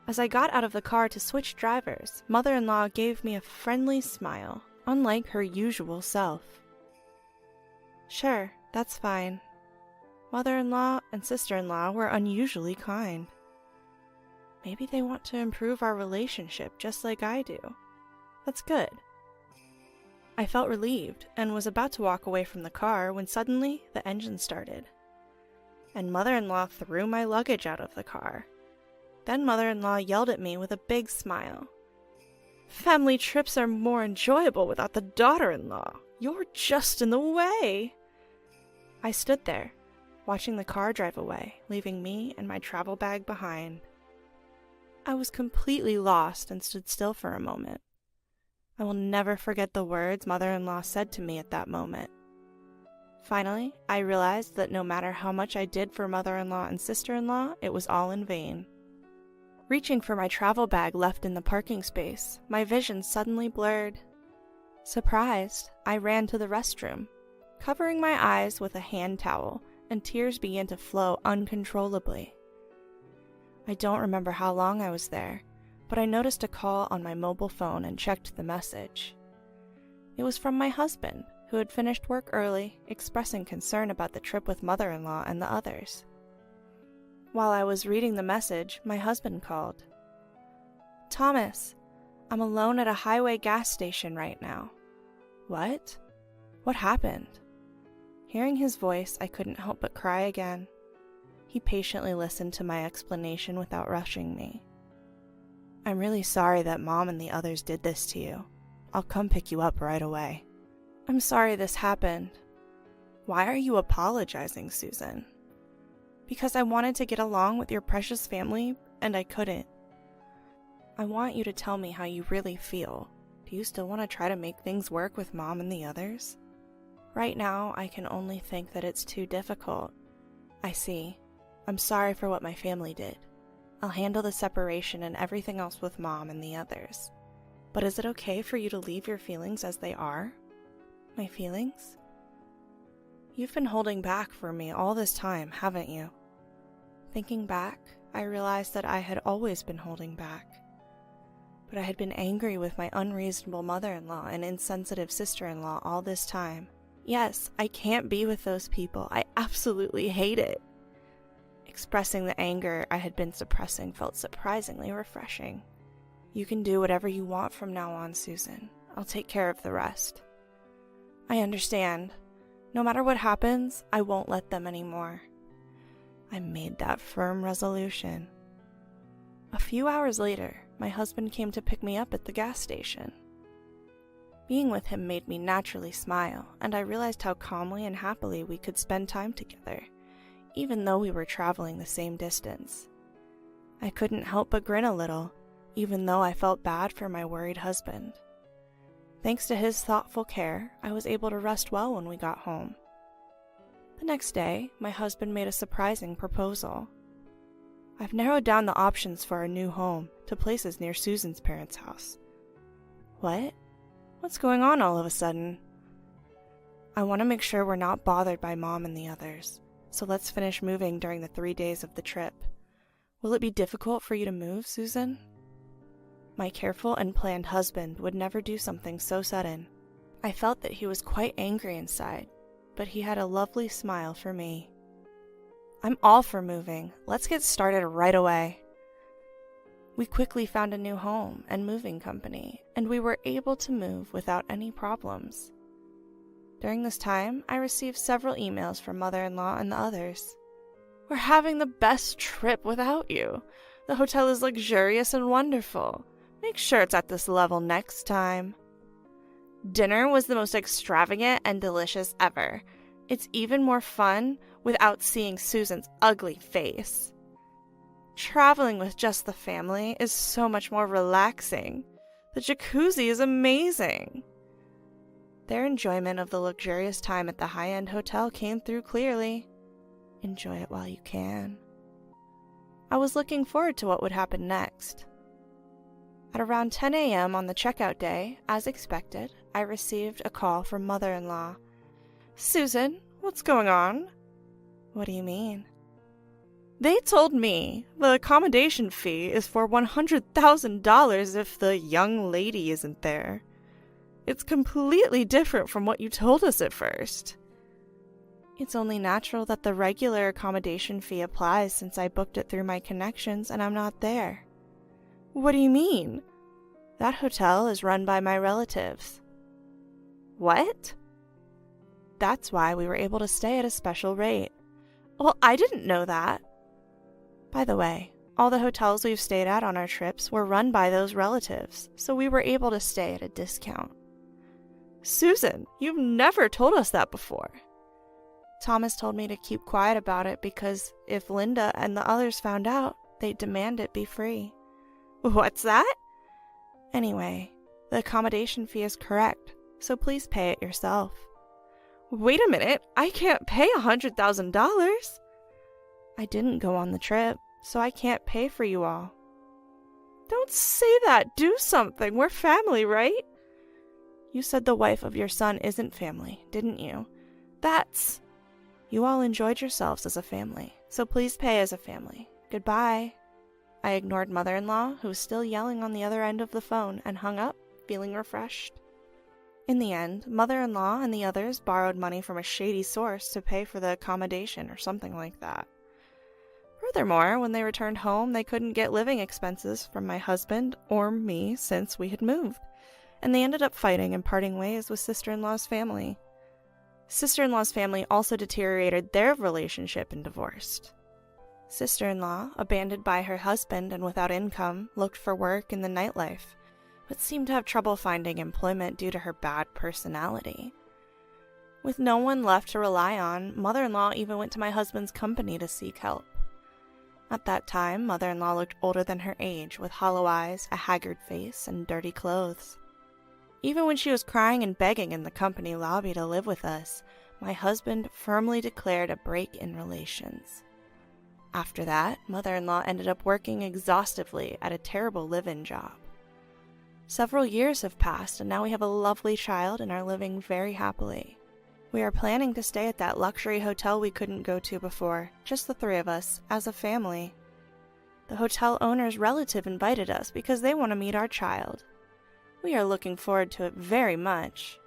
As I got out of the car to switch drivers, mother-in-law gave me a friendly smile, unlike her usual self. Sure, that's fine. Mother-in-law and sister-in-law were unusually kind. Maybe they want to improve our relationship just like I do. That's good. I felt relieved and was about to walk away from the car when suddenly the engine started. And mother-in-law threw my luggage out of the car. Then mother-in-law yelled at me with a big smile. Family trips are more enjoyable without the daughter-in-law. You're just in the way. I stood there, watching the car drive away, leaving me and my travel bag behind. I was completely lost and stood still for a moment. I will never forget the words mother-in-law said to me at that moment. Finally, I realized that no matter how much I did for mother-in-law and sister-in-law, it was all in vain. Reaching for my travel bag left in the parking space, my vision suddenly blurred. Surprised, I ran to the restroom, covering my eyes with a hand towel, and tears began to flow uncontrollably. I don't remember how long I was there, but I noticed a call on my mobile phone and checked the message. It was from my husband, who had finished work early, expressing concern about the trip with mother-in-law and the others. While I was reading the message, my husband called. "Thomas, I'm alone at a highway gas station right now." What? What happened? Hearing his voice, I couldn't help but cry again. He patiently listened to my explanation without rushing me. "I'm really sorry that Mom and the others did this to you. I'll come pick you up right away." "I'm sorry this happened." "Why are you apologizing, Susan?" "Because I wanted to get along with your precious family, and I couldn't." "I want you to tell me how you really feel. Do you still want to try to make things work with Mom and the others?" "Right now, I can only think that it's too difficult." "I see. I'm sorry for what my family did. I'll handle the separation and everything else with Mom and the others. But is it okay for you to leave your feelings as they are?" "My feelings?" "You've been holding back for me all this time, haven't you?" Thinking back, I realized that I had always been holding back. But I had been angry with my unreasonable mother-in-law and insensitive sister-in-law all this time. Yes, I can't be with those people. I absolutely hate it. Expressing the anger I had been suppressing felt surprisingly refreshing. You can do whatever you want from now on, Susan. I'll take care of the rest. I understand. No matter what happens, I won't let them anymore. I made that firm resolution. A few hours later, my husband came to pick me up at the gas station. Being with him made me naturally smile, and I realized how calmly and happily we could spend time together, even though we were traveling the same distance. I couldn't help but grin a little, even though I felt bad for my worried husband. Thanks to his thoughtful care, I was able to rest well when we got home. The next day, my husband made a surprising proposal. I've narrowed down the options for our new home to places near Susan's parents' house. What? What's going on all of a sudden? I want to make sure we're not bothered by Mom and the others, so let's finish moving during the 3 days of the trip. Will it be difficult for you to move, Susan? My careful and planned husband would never do something so sudden. I felt that he was quite angry inside, but he had a lovely smile for me. I'm all for moving. Let's get started right away. We quickly found a new home and moving company, and we were able to move without any problems. During this time, I received several emails from mother-in-law and the others. We're having the best trip without you. The hotel is luxurious and wonderful. Make sure it's at this level next time. Dinner was the most extravagant and delicious ever. It's even more fun without seeing Susan's ugly face. Traveling with just the family is so much more relaxing. The jacuzzi is amazing. Their enjoyment of the luxurious time at the high-end hotel came through clearly. Enjoy it while you can. I was looking forward to what would happen next. At around 10 a.m. on the checkout day, as expected, I received a call from mother-in-law. Susan, what's going on? What do you mean? They told me the accommodation fee is for $100,000 if the young lady isn't there. It's completely different from what you told us at first. It's only natural that the regular accommodation fee applies since I booked it through my connections and I'm not there. What do you mean? That hotel is run by my relatives. What? That's why we were able to stay at a special rate. Well, I didn't know that. By the way, all the hotels we've stayed at on our trips were run by those relatives, so we were able to stay at a discount. Susan, you've never told us that before. Thomas told me to keep quiet about it because if Linda and the others found out, they'd demand it be free. What's that? Anyway, the accommodation fee is correct, so please pay it yourself. Wait a minute, I can't pay $100,000. I didn't go on the trip, so I can't pay for you all. Don't say that, do something, we're family, right? You said the wife of your son isn't family, didn't you? You all enjoyed yourselves as a family, so please pay as a family. Goodbye. I ignored mother-in-law, who was still yelling on the other end of the phone, and hung up, feeling refreshed. In the end, mother-in-law and the others borrowed money from a shady source to pay for the accommodation or something like that. Furthermore, when they returned home, they couldn't get living expenses from my husband or me since we had moved, and they ended up fighting and parting ways with sister-in-law's family. Sister-in-law's family also deteriorated their relationship and divorced. Sister-in-law, abandoned by her husband and without income, looked for work in the nightlife, but seemed to have trouble finding employment due to her bad personality. With no one left to rely on, mother-in-law even went to my husband's company to seek help. At that time, mother-in-law looked older than her age, with hollow eyes, a haggard face, and dirty clothes. Even when she was crying and begging in the company lobby to live with us, my husband firmly declared a break in relations. After that, mother-in-law ended up working exhaustively at a terrible live-in job. Several years have passed, and now we have a lovely child and are living very happily. We are planning to stay at that luxury hotel we couldn't go to before, just the three of us, as a family. The hotel owner's relative invited us because they want to meet our child. We are looking forward to it very much.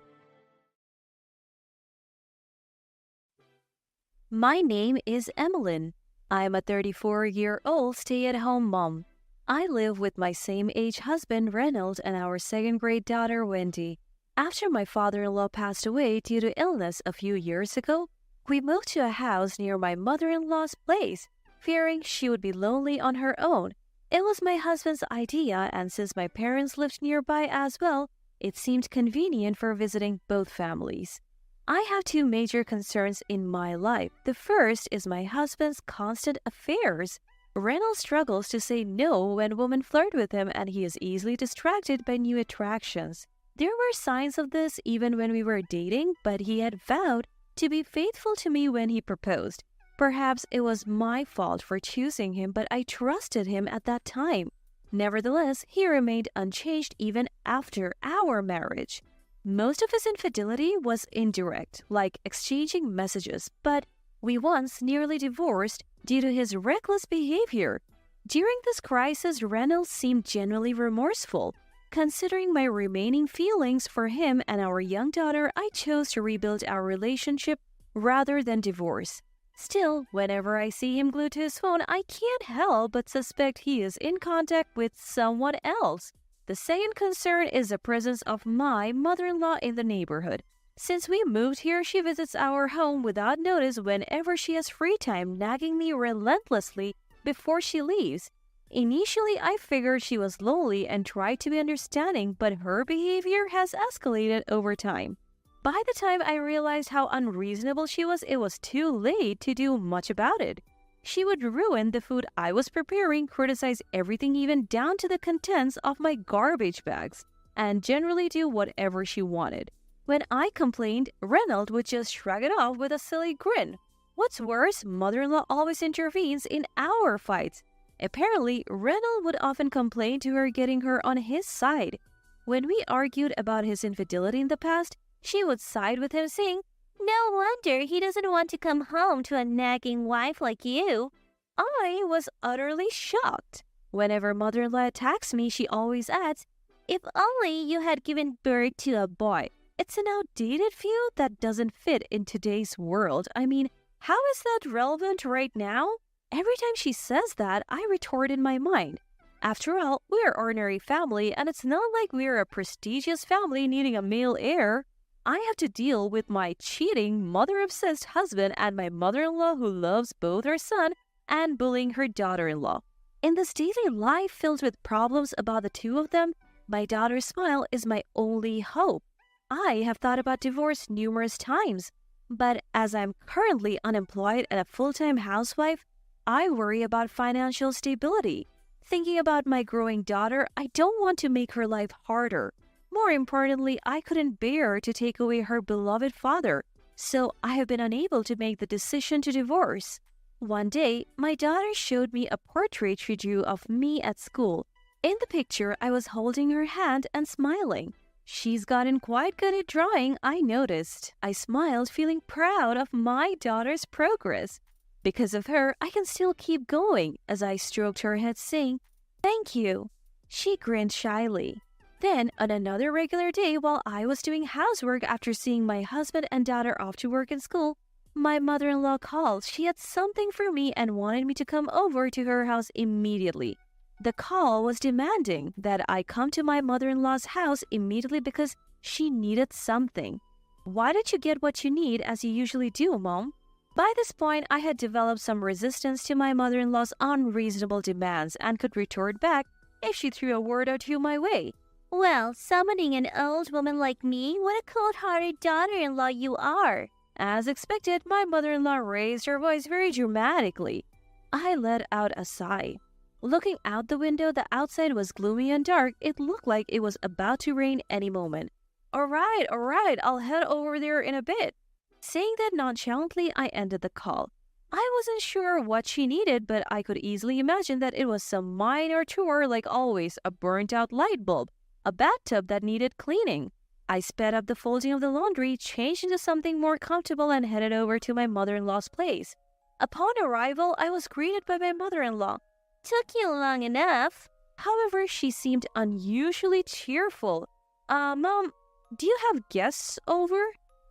My name is Emmeline. I am a 34-year-old stay-at-home mom. I live with my same-age husband, Reynold, and our second-grade daughter, Wendy. After my father-in-law passed away due to illness a few years ago, we moved to a house near my mother-in-law's place, fearing she would be lonely on her own. It was my husband's idea, and since my parents lived nearby as well, it seemed convenient for visiting both families. I have two major concerns in my life. The first is my husband's constant affairs. Reynolds struggles to say no when women flirt with him, and he is easily distracted by new attractions. There were signs of this even when we were dating, but he had vowed to be faithful to me when he proposed. Perhaps it was my fault for choosing him, but I trusted him at that time. Nevertheless, he remained unchanged even after our marriage. Most of his infidelity was indirect, like exchanging messages, but we once nearly divorced due to his reckless behavior. During this crisis, Reynolds seemed genuinely remorseful. Considering my remaining feelings for him and our young daughter, I chose to rebuild our relationship rather than divorce. Still, whenever I see him glued to his phone, I can't help but suspect he is in contact with someone else. The second concern is the presence of my mother-in-law in the neighborhood. Since we moved here, she visits our home without notice whenever she has free time, nagging me relentlessly before she leaves. Initially, I figured she was lonely and tried to be understanding, but her behavior has escalated over time. By the time I realized how unreasonable she was, it was too late to do much about it. She would ruin the food I was preparing, criticize everything even down to the contents of my garbage bags, and generally do whatever she wanted. When I complained, Reynolds would just shrug it off with a silly grin. What's worse, mother-in-law always intervenes in our fights. Apparently, Reynolds would often complain to her, getting her on his side. When we argued about his infidelity in the past, she would side with him, saying, "No wonder he doesn't want to come home to a nagging wife like you." I was utterly shocked. Whenever mother-in-law attacks me, she always adds, "If only you had given birth to a boy." It's an outdated view that doesn't fit in today's world. I mean, how is that relevant right now? Every time she says that, I retort in my mind. After all, we're an ordinary family, and it's not like we're a prestigious family needing a male heir. I have to deal with my cheating, mother-obsessed husband and my mother-in-law who loves both her son and bullying her daughter-in-law. In this daily life filled with problems about the two of them, my daughter's smile is my only hope. I have thought about divorce numerous times, but as I'm currently unemployed and a full-time housewife, I worry about financial stability. Thinking about my growing daughter, I don't want to make her life harder. More importantly, I couldn't bear to take away her beloved father, so I have been unable to make the decision to divorce. One day, my daughter showed me a portrait she drew of me at school. In the picture, I was holding her hand and smiling. She's gotten quite good at drawing, I noticed. I smiled, feeling proud of my daughter's progress. Because of her, I can still keep going, as I stroked her head, saying, "Thank you." She grinned shyly. Then, on another regular day, while I was doing housework after seeing my husband and daughter off to work and school, my mother-in-law called. She had something for me and wanted me to come over to her house immediately. The call was demanding that I come to my mother-in-law's house immediately because she needed something. "Why don't you get what you need as you usually do, Mom?" By this point, I had developed some resistance to my mother-in-law's unreasonable demands and could retort back if she threw a word or two my way. "Well, summoning an old woman like me, what a cold-hearted daughter-in-law you are." As expected, my mother-in-law raised her voice very dramatically. I let out a sigh. Looking out the window, the outside was gloomy and dark. It looked like it was about to rain any moment. All right, I'll head over there in a bit." Saying that nonchalantly, I ended the call. I wasn't sure what she needed, but I could easily imagine that it was some minor chore, like always, a burnt-out light bulb, a bathtub that needed cleaning. I sped up the folding of the laundry, changed into something more comfortable, and headed over to my mother-in-law's place. Upon arrival, I was greeted by my mother-in-law. Took you long enough. However, she seemed unusually cheerful. Mom, do you have guests over?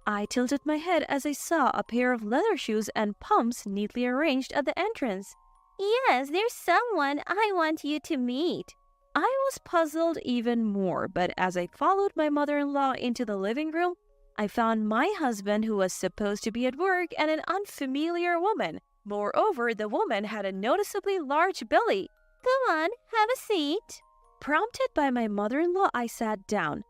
I tilted my head as I saw a pair of leather shoes and pumps neatly arranged at the entrance. Yes, there's someone I want you to meet. I was puzzled even more, but as I followed my mother-in-law into the living room, I found my husband who was supposed to be at work and an unfamiliar woman. Moreover, the woman had a noticeably large belly. Come on, have a seat. Prompted by my mother-in-law, I sat down.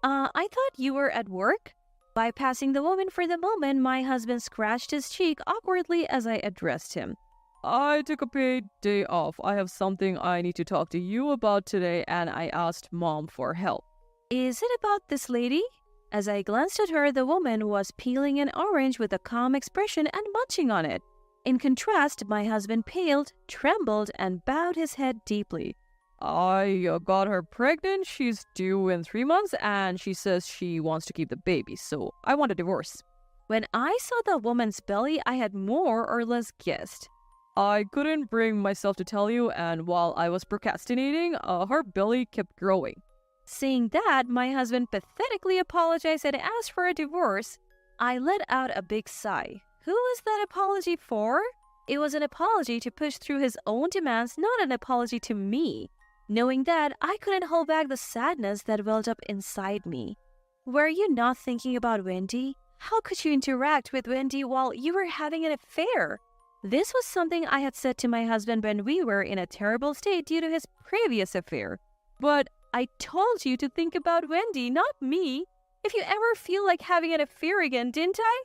I thought you were at work? Bypassing the woman for the moment, my husband scratched his cheek awkwardly as I addressed him. I took a paid day off. I have something I need to talk to you about today, and I asked Mom for help. Is it about this lady? As I glanced at her, the woman was peeling an orange with a calm expression and munching on it. In contrast, my husband paled, trembled, and bowed his head deeply. I got her pregnant. She's due in 3 months, and she says she wants to keep the baby, so I want a divorce. When I saw the woman's belly, I had more or less guessed. I couldn't bring myself to tell you, and while I was procrastinating, her belly kept growing. Seeing that, my husband pathetically apologized and asked for a divorce. I let out a big sigh. Who was that apology for? It was an apology to push through his own demands, not an apology to me. Knowing that, I couldn't hold back the sadness that welled up inside me. Were you not thinking about Wendy? How could you interact with Wendy while you were having an affair? This was something I had said to my husband when we were in a terrible state due to his previous affair. But I told you to think about Wendy, not me. If you ever feel like having an affair again, didn't I?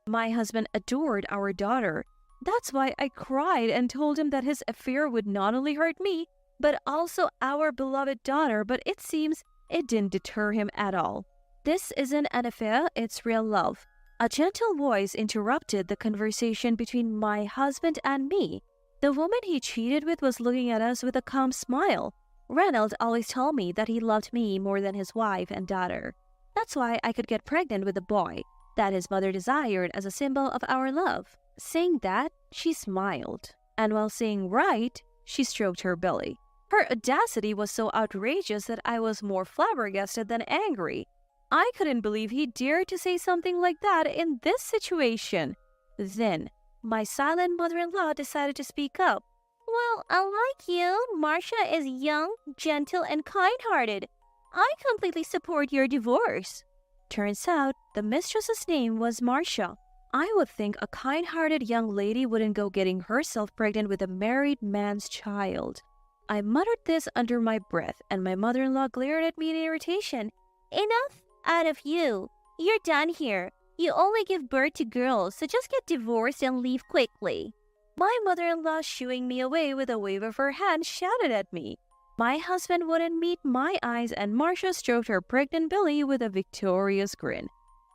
My husband adored our daughter. That's why I cried and told him that his affair would not only hurt me, but also our beloved daughter, but it seems it didn't deter him at all. This isn't an affair, it's real love. A gentle voice interrupted the conversation between my husband and me. The woman he cheated with was looking at us with a calm smile. Reynolds always told me that he loved me more than his wife and daughter. That's why I could get pregnant with a boy that his mother desired as a symbol of our love. Saying that, she smiled, and while saying right, she stroked her belly. Her audacity was so outrageous that I was more flabbergasted than angry. I couldn't believe he dared to say something like that in this situation. Then, my silent mother-in-law decided to speak up. Well, unlike you, Marcia is young, gentle, and kind-hearted. I completely support your divorce. Turns out, the mistress's name was Marcia. I would think a kind-hearted young lady wouldn't go getting herself pregnant with a married man's child. I muttered this under my breath, and my mother-in-law glared at me in irritation. Enough out of you. You're done here. You only give birth to girls, so just get divorced and leave quickly. My mother-in-law, shooing me away with a wave of her hand, shouted at me. My husband wouldn't meet my eyes, and Marcia stroked her pregnant belly with a victorious grin.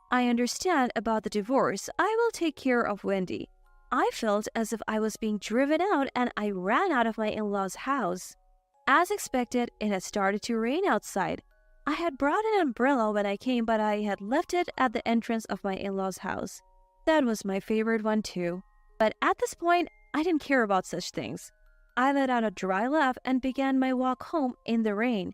I understand about the divorce. I will take care of Wendy. I felt as if I was being driven out, and I ran out of my in-laws' house. As expected, it had started to rain outside. I had brought an umbrella when I came, but I had left it at the entrance of my in-laws' house. That was my favorite one too. But at this point, I didn't care about such things. I let out a dry laugh and began my walk home in the rain.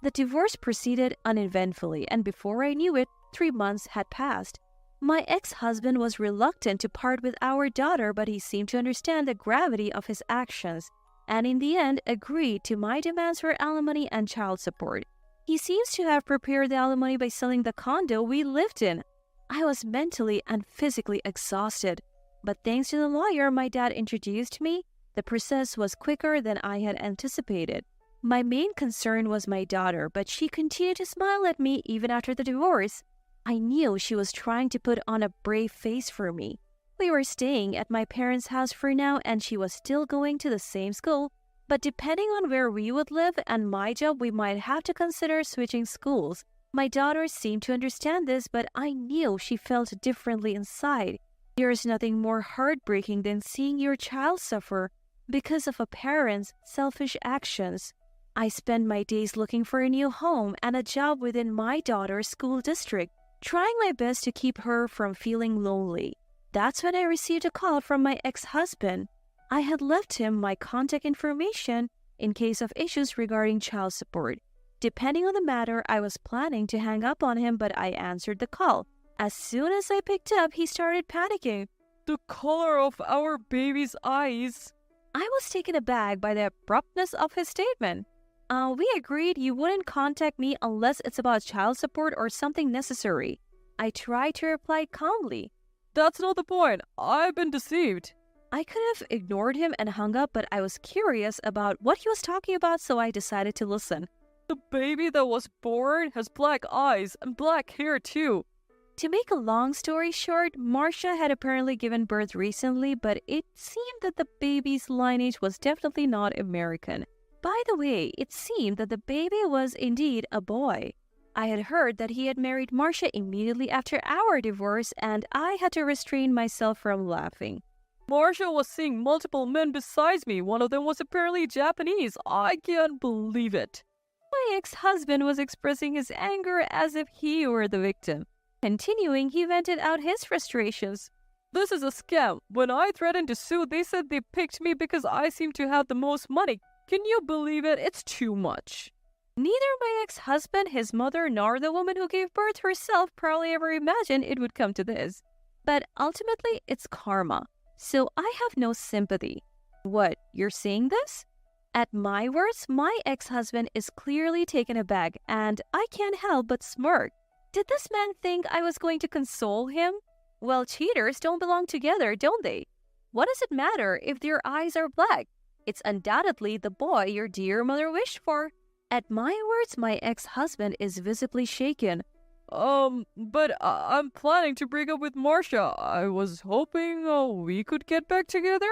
The divorce proceeded uneventfully, and before I knew it, 3 months had passed. My ex-husband was reluctant to part with our daughter, but he seemed to understand the gravity of his actions, and in the end agreed to my demands for alimony and child support. He seems to have prepared the alimony by selling the condo we lived in. I was mentally and physically exhausted, but thanks to the lawyer my dad introduced me, the process was quicker than I had anticipated. My main concern was my daughter, but she continued to smile at me even after the divorce. I knew she was trying to put on a brave face for me. We were staying at my parents' house for now, and she was still going to the same school, but depending on where we would live and my job, we might have to consider switching schools. My daughter seemed to understand this, but I knew she felt differently inside. There is nothing more heartbreaking than seeing your child suffer because of a parent's selfish actions. I spent my days looking for a new home and a job within my daughter's school district, trying my best to keep her from feeling lonely. That's when I received a call from my ex-husband. I had left him my contact information in case of issues regarding child support. Depending on the matter, I was planning to hang up on him, but I answered the call. As soon as I picked up, he started panicking. The color of our baby's eyes. I was taken aback by the abruptness of his statement. We agreed you wouldn't contact me unless it's about child support or something necessary. I tried to reply calmly. That's not the point. I've been deceived. I could have ignored him and hung up, but I was curious about what he was talking about, so I decided to listen. The baby that was born has black eyes and black hair too. To make a long story short, Marcia had apparently given birth recently, but it seemed that the baby's lineage was definitely not American. By the way, it seemed that the baby was indeed a boy. I had heard that he had married Marcia immediately after our divorce, and I had to restrain myself from laughing. Marcia was seeing multiple men besides me. One of them was apparently Japanese. I can't believe it. My ex-husband was expressing his anger as if he were the victim. Continuing, he vented out his frustrations. This is a scam. When I threatened to sue, they said they picked me because I seem to have the most money. Can you believe it? It's too much. Neither my ex-husband, his mother, nor the woman who gave birth herself probably ever imagined it would come to this. But ultimately, it's karma. So I have no sympathy. What, you're saying this? At my words, my ex-husband is clearly taken aback, and I can't help but smirk. Did this man think I was going to console him? Well, cheaters don't belong together, don't they? What does it matter if their eyes are black? It's undoubtedly the boy your dear mother wished for. At my words, my ex-husband is visibly shaken. But I'm planning to break up with Marcia. I was hoping we could get back together.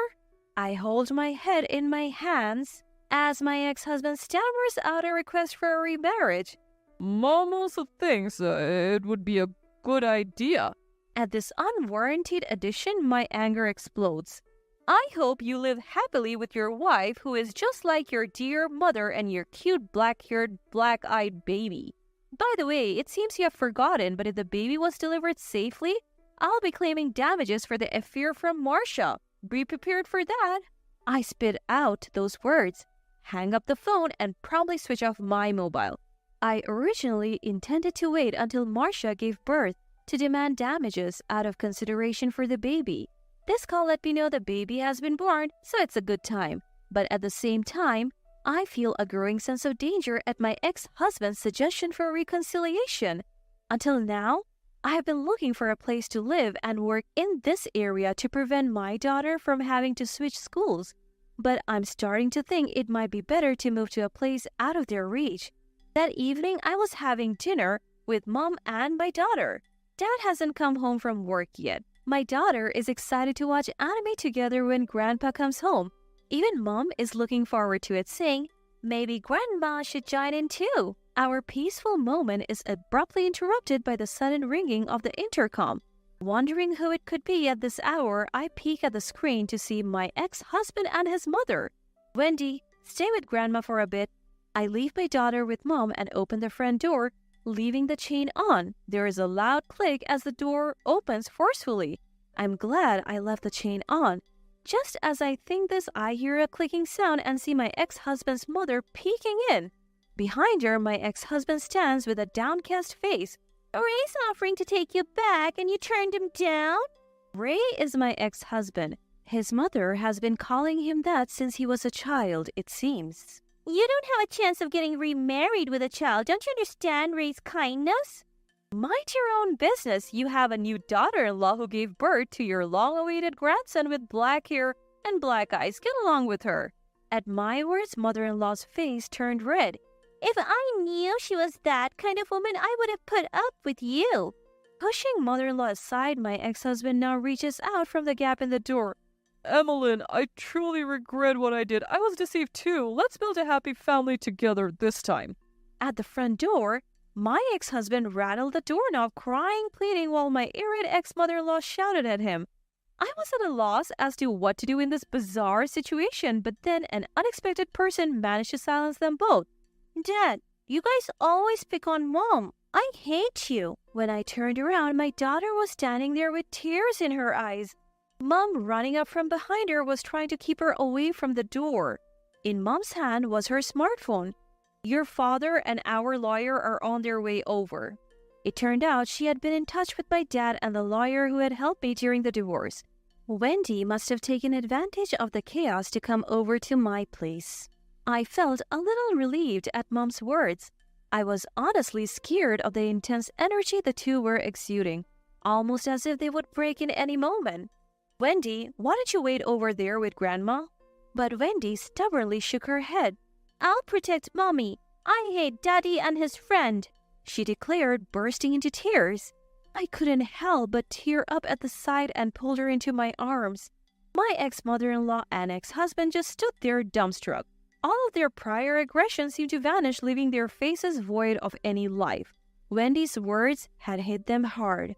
I hold my head in my hands as my ex-husband stammers out a request for a remarriage. Mom also thinks it would be a good idea. At this unwarranted addition, my anger explodes. I hope you live happily with your wife, who is just like your dear mother and your cute black-haired, black-eyed baby. By the way, it seems you have forgotten, but if the baby was delivered safely, I'll be claiming damages for the affair from Marcia. Be prepared for that. I spit out those words, hang up the phone, and promptly switch off my mobile. I originally intended to wait until Marcia gave birth to demand damages out of consideration for the baby. This call let me know the baby has been born, so it's a good time. But at the same time, I feel a growing sense of danger at my ex-husband's suggestion for reconciliation. Until now, I have been looking for a place to live and work in this area to prevent my daughter from having to switch schools. But I'm starting to think it might be better to move to a place out of their reach. That evening, I was having dinner with Mom and my daughter. Dad hasn't come home from work yet. My daughter is excited to watch anime together when Grandpa comes home. Even Mom is looking forward to it, saying, maybe Grandma should join in too. Our peaceful moment is abruptly interrupted by the sudden ringing of the intercom. Wondering who it could be at this hour, I peek at the screen to see my ex-husband and his mother. Wendy, stay with Grandma for a bit. I leave my daughter with Mom and open the front door, leaving the chain on. There is a loud click as the door opens forcefully. I'm glad I left the chain on. Just as I think this, I hear a clicking sound and see my ex-husband's mother peeking in. Behind her, my ex-husband stands with a downcast face. Ray's offering to take you back and you turned him down? Ray is my ex-husband. His mother has been calling him that since he was a child, it seems. You don't have a chance of getting remarried with a child. Don't you understand Ray's kindness? Mind your own business. You have a new daughter-in-law who gave birth to your long-awaited grandson with black hair and black eyes. Get along with her. At my words, mother-in-law's face turned red. If I knew she was that kind of woman, I would have put up with you. Pushing mother-in-law aside, my ex-husband now reaches out from the gap in the door. Emmeline, I truly regret what I did. I was deceived too. Let's build a happy family together this time. At the front door, my ex-husband rattled the doorknob, crying, pleading, while my irate ex-mother-in-law shouted at him. I was at a loss as to what to do in this bizarre situation, but then an unexpected person managed to silence them both. Dad, you guys always pick on Mom. I hate you. When I turned around, my daughter was standing there with tears in her eyes. Mom, running up from behind her, was trying to keep her away from the door. In Mom's hand was her smartphone. Your father and our lawyer are on their way over. It turned out she had been in touch with my dad and the lawyer who had helped me during the divorce. Wendy must have taken advantage of the chaos to come over to my place. I felt a little relieved at Mom's words. I was honestly scared of the intense energy the two were exuding, almost as if they would break in any moment. Wendy, why don't you wait over there with Grandma? But Wendy stubbornly shook her head. I'll protect Mommy. I hate Daddy and his friend, she declared, bursting into tears. I couldn't help but tear up at the sight and pulled her into my arms. My ex-mother-in-law and ex-husband just stood there dumbstruck. All of their prior aggression seemed to vanish, leaving their faces void of any life. Wendy's words had hit them hard.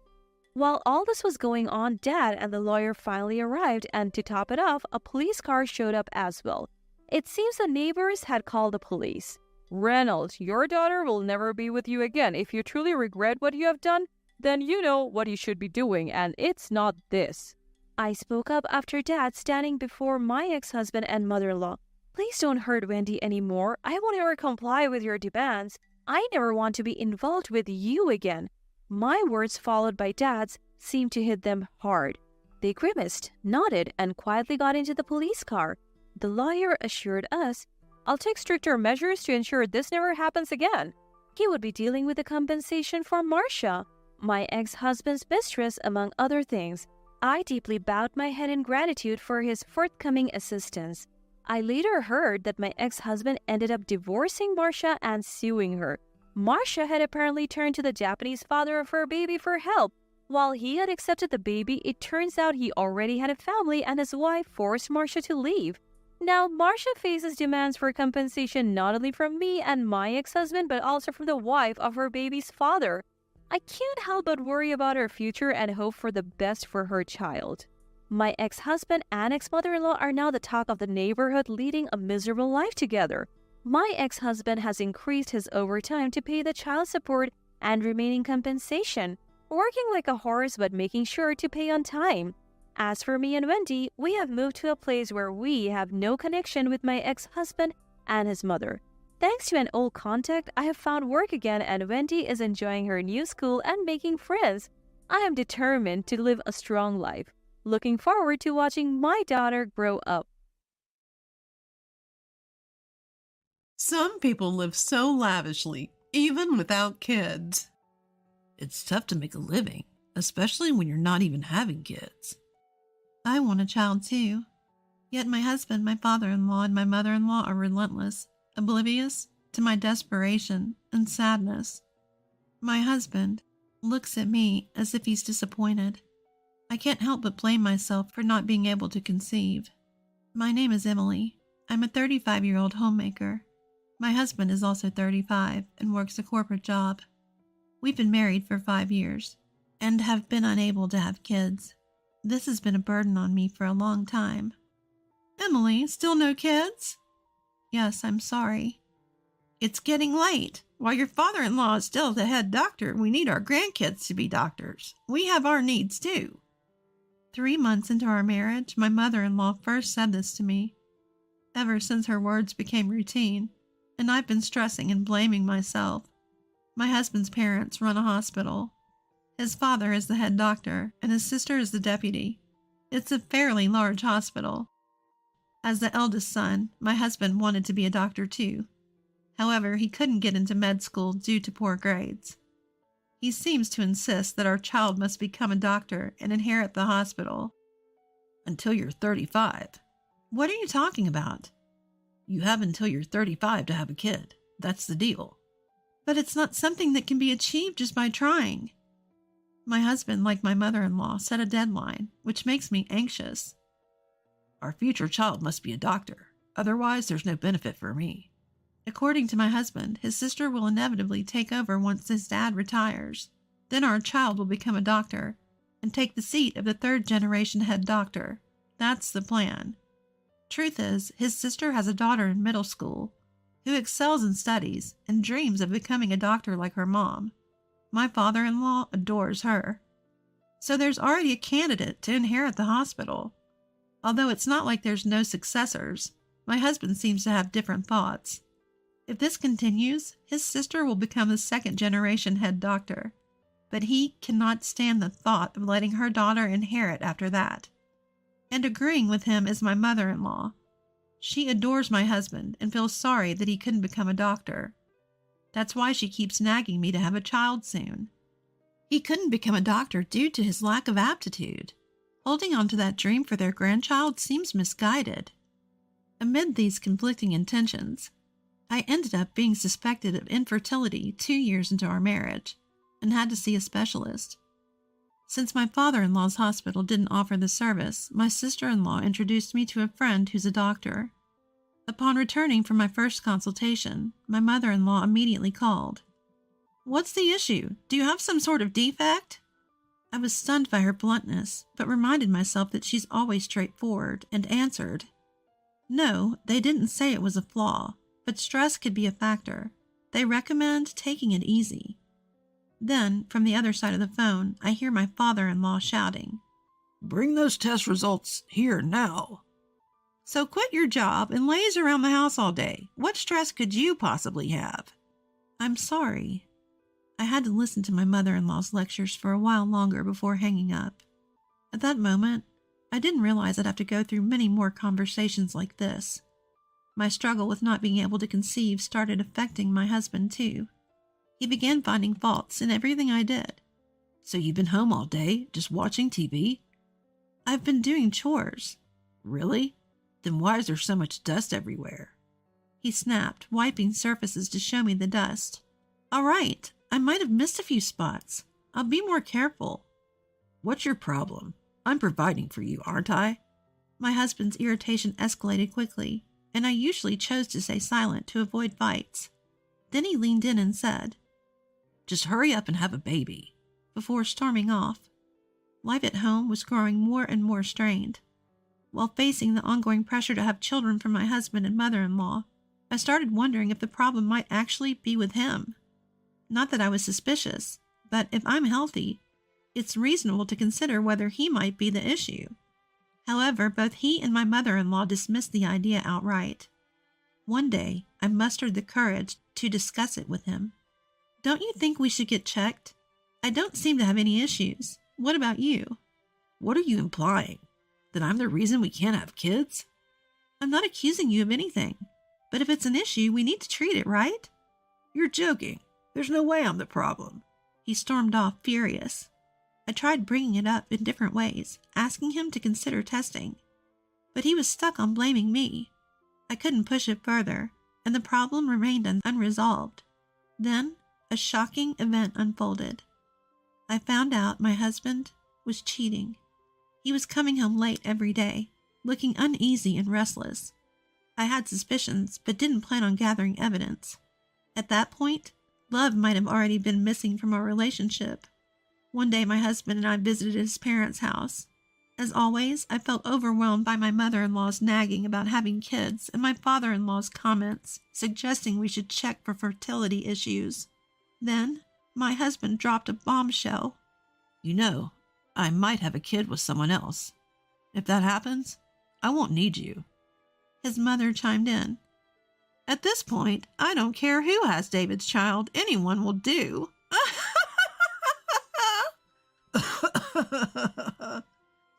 While all this was going on, Dad and the lawyer finally arrived, and to top it off, a police car showed up as well. It seems the neighbors had called the police. Reynolds, your daughter will never be with you again. If you truly regret what you have done, then you know what you should be doing, and it's not this. I spoke up after Dad standing before my ex-husband and mother-in-law. Please don't hurt Wendy anymore. I won't ever comply with your demands. I never want to be involved with you again. My words, followed by Dad's, seemed to hit them hard. They grimaced, nodded, and quietly got into the police car. The lawyer assured us, I'll take stricter measures to ensure this never happens again. He would be dealing with the compensation for Marcia, my ex-husband's mistress, among other things. I deeply bowed my head in gratitude for his forthcoming assistance. I later heard that my ex-husband ended up divorcing Marcia and suing her. Marcia had apparently turned to the Japanese father of her baby for help. While he had accepted the baby, it turns out he already had a family and his wife forced Marcia to leave. Now, Marcia faces demands for compensation not only from me and my ex-husband, but also from the wife of her baby's father. I can't help but worry about her future and hope for the best for her child. My ex-husband and ex-mother-in-law are now the talk of the neighborhood, leading a miserable life together. My ex-husband has increased his overtime to pay the child support and remaining compensation, working like a horse but making sure to pay on time. As for me and Wendy, we have moved to a place where we have no connection with my ex-husband and his mother. Thanks to an old contact, I have found work again, and Wendy is enjoying her new school and making friends. I am determined to live a strong life. Looking forward to watching my daughter grow up. Some people live so lavishly, even without kids. It's tough to make a living, especially when you're not even having kids. I want a child too. Yet my husband, my father-in-law, and my mother-in-law are relentless, oblivious to my desperation and sadness. My husband looks at me as if he's disappointed. I can't help but blame myself for not being able to conceive. My name is Emily. I'm a 35-year-old homemaker. My husband is also 35 and works a corporate job. We've been married for 5 years and have been unable to have kids. This has been a burden on me for a long time. Emily, still no kids? Yes, I'm sorry. It's getting late. While your father-in-law is still the head doctor, we need our grandkids to be doctors. We have our needs too. 3 months into our marriage, my mother-in-law first said this to me. Ever since her words became routine, and I've been stressing and blaming myself. My husband's parents run a hospital. His father is the head doctor, and his sister is the deputy. It's a fairly large hospital. As the eldest son, my husband wanted to be a doctor too. However, he couldn't get into med school due to poor grades. He seems to insist that our child must become a doctor and inherit the hospital. Until you're 35. What are you talking about? You have until you're 35 to have a kid. That's the deal. But it's not something that can be achieved just by trying. My husband, like my mother-in-law, set a deadline, which makes me anxious. Our future child must be a doctor. Otherwise, there's no benefit for me. According to my husband, his sister will inevitably take over once his dad retires. Then our child will become a doctor and take the seat of the third-generation head doctor. That's the plan. Truth is, his sister has a daughter in middle school who excels in studies and dreams of becoming a doctor like her mom. My father-in-law adores her. So there's already a candidate to inherit the hospital. Although it's not like there's no successors, my husband seems to have different thoughts. If this continues, his sister will become the second-generation head doctor, but he cannot stand the thought of letting her daughter inherit after that. And agreeing with him is my mother-in-law. She adores my husband and feels sorry that he couldn't become a doctor. That's why she keeps nagging me to have a child soon. He couldn't become a doctor due to his lack of aptitude. Holding on to that dream for their grandchild seems misguided. Amid these conflicting intentions, I ended up being suspected of infertility 2 years into our marriage and had to see a specialist. Since my father-in-law's hospital didn't offer the service, my sister-in-law introduced me to a friend who's a doctor. Upon returning from my first consultation, my mother-in-law immediately called. "What's the issue? Do you have some sort of defect?" I was stunned by her bluntness, but reminded myself that she's always straightforward, and answered, "No, they didn't say it was a flaw, but stress could be a factor. They recommend taking it easy." Then, from the other side of the phone, I hear my father-in-law shouting, "Bring those test results here now." "So quit your job and laze around the house all day. What stress could you possibly have?" "I'm sorry." I had to listen to my mother-in-law's lectures for a while longer before hanging up. At that moment, I didn't realize I'd have to go through many more conversations like this. My struggle with not being able to conceive started affecting my husband too. He began finding faults in everything I did. "So you've been home all day, just watching TV?" "I've been doing chores." "Really? Then why is there so much dust everywhere?" He snapped, wiping surfaces to show me the dust. "All right, I might have missed a few spots. I'll be more careful." "What's your problem? I'm providing for you, aren't I?" My husband's irritation escalated quickly, and I usually chose to stay silent to avoid fights. Then he leaned in and said, "Just hurry up and have a baby," before storming off. Life at home was growing more and more strained. While facing the ongoing pressure to have children from my husband and mother-in-law, I started wondering if the problem might actually be with him. Not that I was suspicious, but if I'm healthy, it's reasonable to consider whether he might be the issue. However, both he and my mother-in-law dismissed the idea outright. One day, I mustered the courage to discuss it with him. "Don't you think we should get checked? I don't seem to have any issues. What about you?" "What are you implying? That I'm the reason we can't have kids?" "I'm not accusing you of anything, but if it's an issue, we need to treat it, right?" "You're joking. There's no way I'm the problem." He stormed off, furious. I tried bringing it up in different ways, asking him to consider testing, but he was stuck on blaming me. I couldn't push it further, and the problem remained unresolved. Then, a shocking event unfolded. I found out my husband was cheating. He was coming home late every day, looking uneasy and restless. I had suspicions, but didn't plan on gathering evidence. At that point, love might have already been missing from our relationship. One day my husband and I visited his parents' house. As always, I felt overwhelmed by my mother-in-law's nagging about having kids and my father-in-law's comments suggesting we should check for fertility issues. Then, my husband dropped a bombshell. "You know, I might have a kid with someone else. If that happens, I won't need you." His mother chimed in. "At this point, I don't care who has David's child. Anyone will do."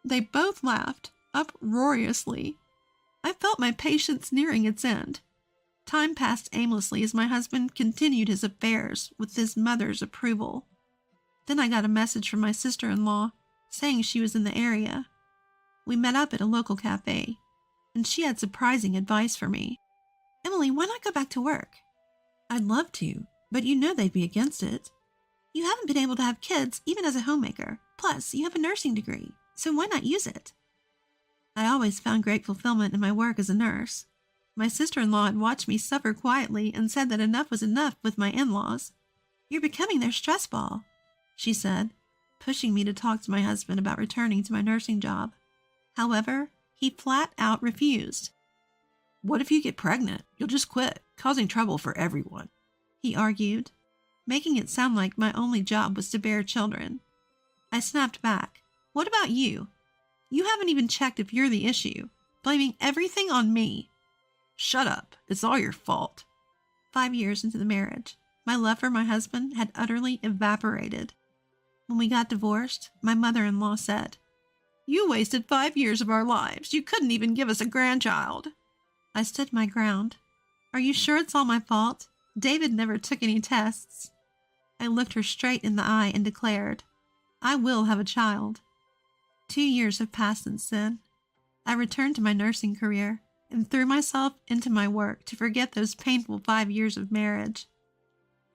They both laughed, uproariously. I felt my patience nearing its end. Time passed aimlessly as my husband continued his affairs with his mother's approval. Then I got a message from my sister-in-law saying she was in the area. We met up at a local cafe, and she had surprising advice for me. "Emily, why not go back to work?" "I'd love to, but you know they'd be against it. You haven't been able to have kids even as a homemaker. Plus, you have a nursing degree, so why not use it?" I always found great fulfillment in my work as a nurse. My sister-in-law had watched me suffer quietly and said that enough was enough with my in-laws. "You're becoming their stress ball," she said, pushing me to talk to my husband about returning to my nursing job. However, he flat out refused. "What if you get pregnant? You'll just quit, causing trouble for everyone," he argued, making it sound like my only job was to bear children. I snapped back. What about you? You haven't even checked if you're the issue, blaming everything on me. Shut up. It's all your fault. 5 years into the marriage, my love for my husband had utterly evaporated. When we got divorced, my mother-in-law said, "You wasted 5 years of our lives. You couldn't even give us a grandchild." I stood my ground. Are you sure it's all my fault? David never took any tests. I looked her straight in the eye and declared, I will have a child. 2 years have passed since then. I returned to my nursing career and threw myself into my work to forget those painful 5 years of marriage.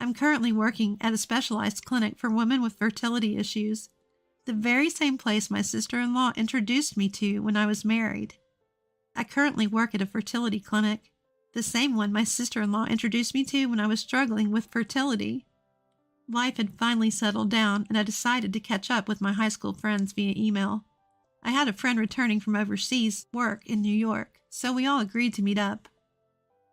I'm currently working at a specialized clinic for women with fertility issues, the very same place my sister-in-law introduced me to when I was married. I currently work at a fertility clinic, the same one my sister-in-law introduced me to when I was struggling with fertility. Life had finally settled down, and I decided to catch up with my high school friends via email. I had a friend returning from overseas work in New York, so we all agreed to meet up.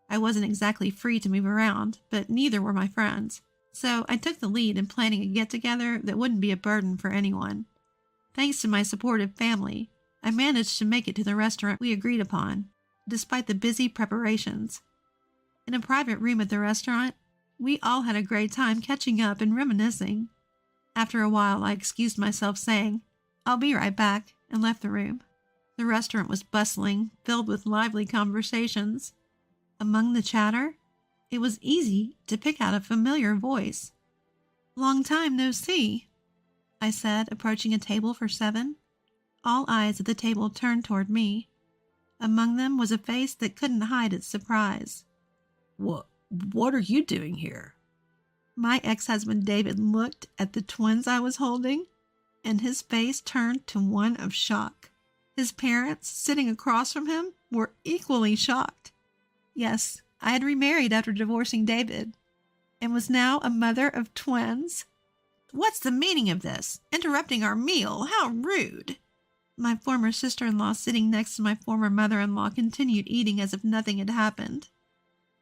I wasn't exactly free to move around, but neither were my friends, so I took the lead in planning a get-together that wouldn't be a burden for anyone. Thanks to my supportive family, I managed to make it to the restaurant we agreed upon, despite the busy preparations. In a private room at the restaurant, we all had a great time catching up and reminiscing. After a while, I excused myself saying, "I'll be right back," and left the room. The restaurant was bustling, filled with lively conversations. Among the chatter, it was easy to pick out a familiar voice. "Long time no see," I said, approaching a table for 7. All eyes at the table turned toward me. Among them was a face that couldn't hide its surprise. What are you doing here?" My ex-husband David looked at the twins I was holding, and his face turned to one of shock. His parents, sitting across from him, were equally shocked. Yes, I had remarried after divorcing David, and was now a mother of twins. "What's the meaning of this? Interrupting our meal? How rude!" My former sister-in-law, sitting next to my former mother-in-law, continued eating as if nothing had happened.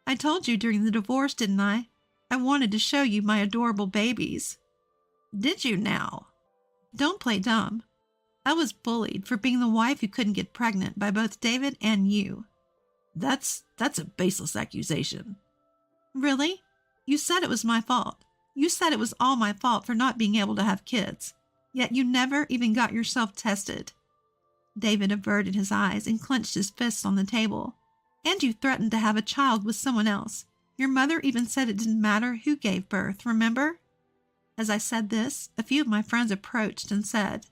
"I told you during the divorce, didn't I? I wanted to show you my adorable babies." "Did you now?" "Don't play dumb. I was bullied for being the wife who couldn't get pregnant by both David and you." That's a baseless accusation." "Really? You said it was my fault. You said it was all my fault for not being able to have kids. Yet you never even got yourself tested." David averted his eyes and clenched his fists on the table. "And you threatened to have a child with someone else. Your mother even said it didn't matter who gave birth, remember?" As I said this, a few of my friends approached and said,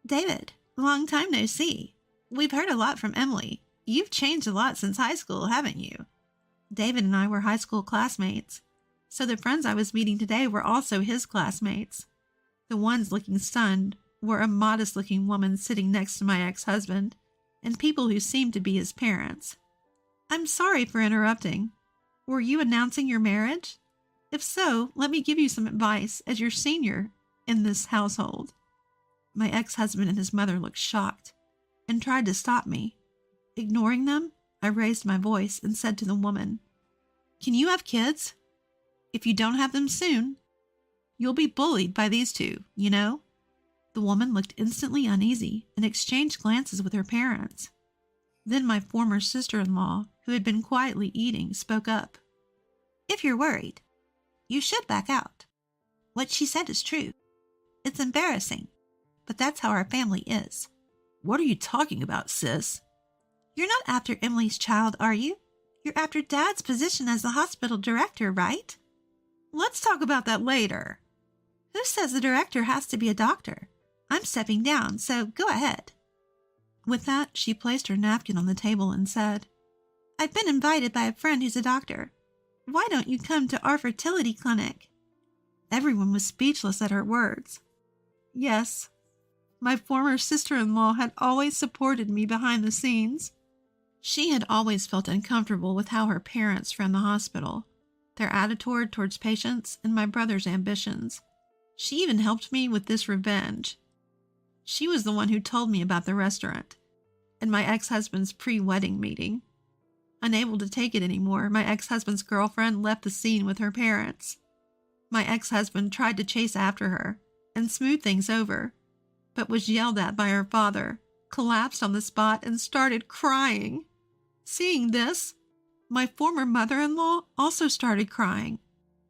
"David, long time no see. We've heard a lot from Emily. You've changed a lot since high school, haven't you?" David and I were high school classmates, so the friends I was meeting today were also his classmates. The ones looking stunned were a modest-looking woman sitting next to my ex-husband, and people who seemed to be his parents. "I'm sorry for interrupting. Were you announcing your marriage? If so, let me give you some advice as your senior in this household." My ex-husband and his mother looked shocked and tried to stop me. Ignoring them, I raised my voice and said to the woman, "Can you have kids? If you don't have them soon, you'll be bullied by these two, you know?" The woman looked instantly uneasy and exchanged glances with her parents. Then my former sister-in-law, who had been quietly eating, spoke up. "If you're worried, you should back out. What she said is true. It's embarrassing, but that's how our family is." "What are you talking about, sis?" "You're not after Emily's child, are you? You're after Dad's position as the hospital director, right?" "Let's talk about that later." "Who says the director has to be a doctor? I'm stepping down, so go ahead." With that, she placed her napkin on the table and said, "I've been invited by a friend who's a doctor. Why don't you come to our fertility clinic?" Everyone was speechless at her words. Yes, my former sister-in-law had always supported me behind the scenes. She had always felt uncomfortable with how her parents ran the hospital, their attitude towards patients, and my brother's ambitions. She even helped me with this revenge. She was the one who told me about the restaurant and my ex-husband's pre-wedding meeting. Unable to take it anymore, my ex-husband's girlfriend left the scene with her parents. My ex-husband tried to chase after her, and smoothed things over, but was yelled at by her father, collapsed on the spot, and started crying. Seeing this, my former mother-in-law also started crying,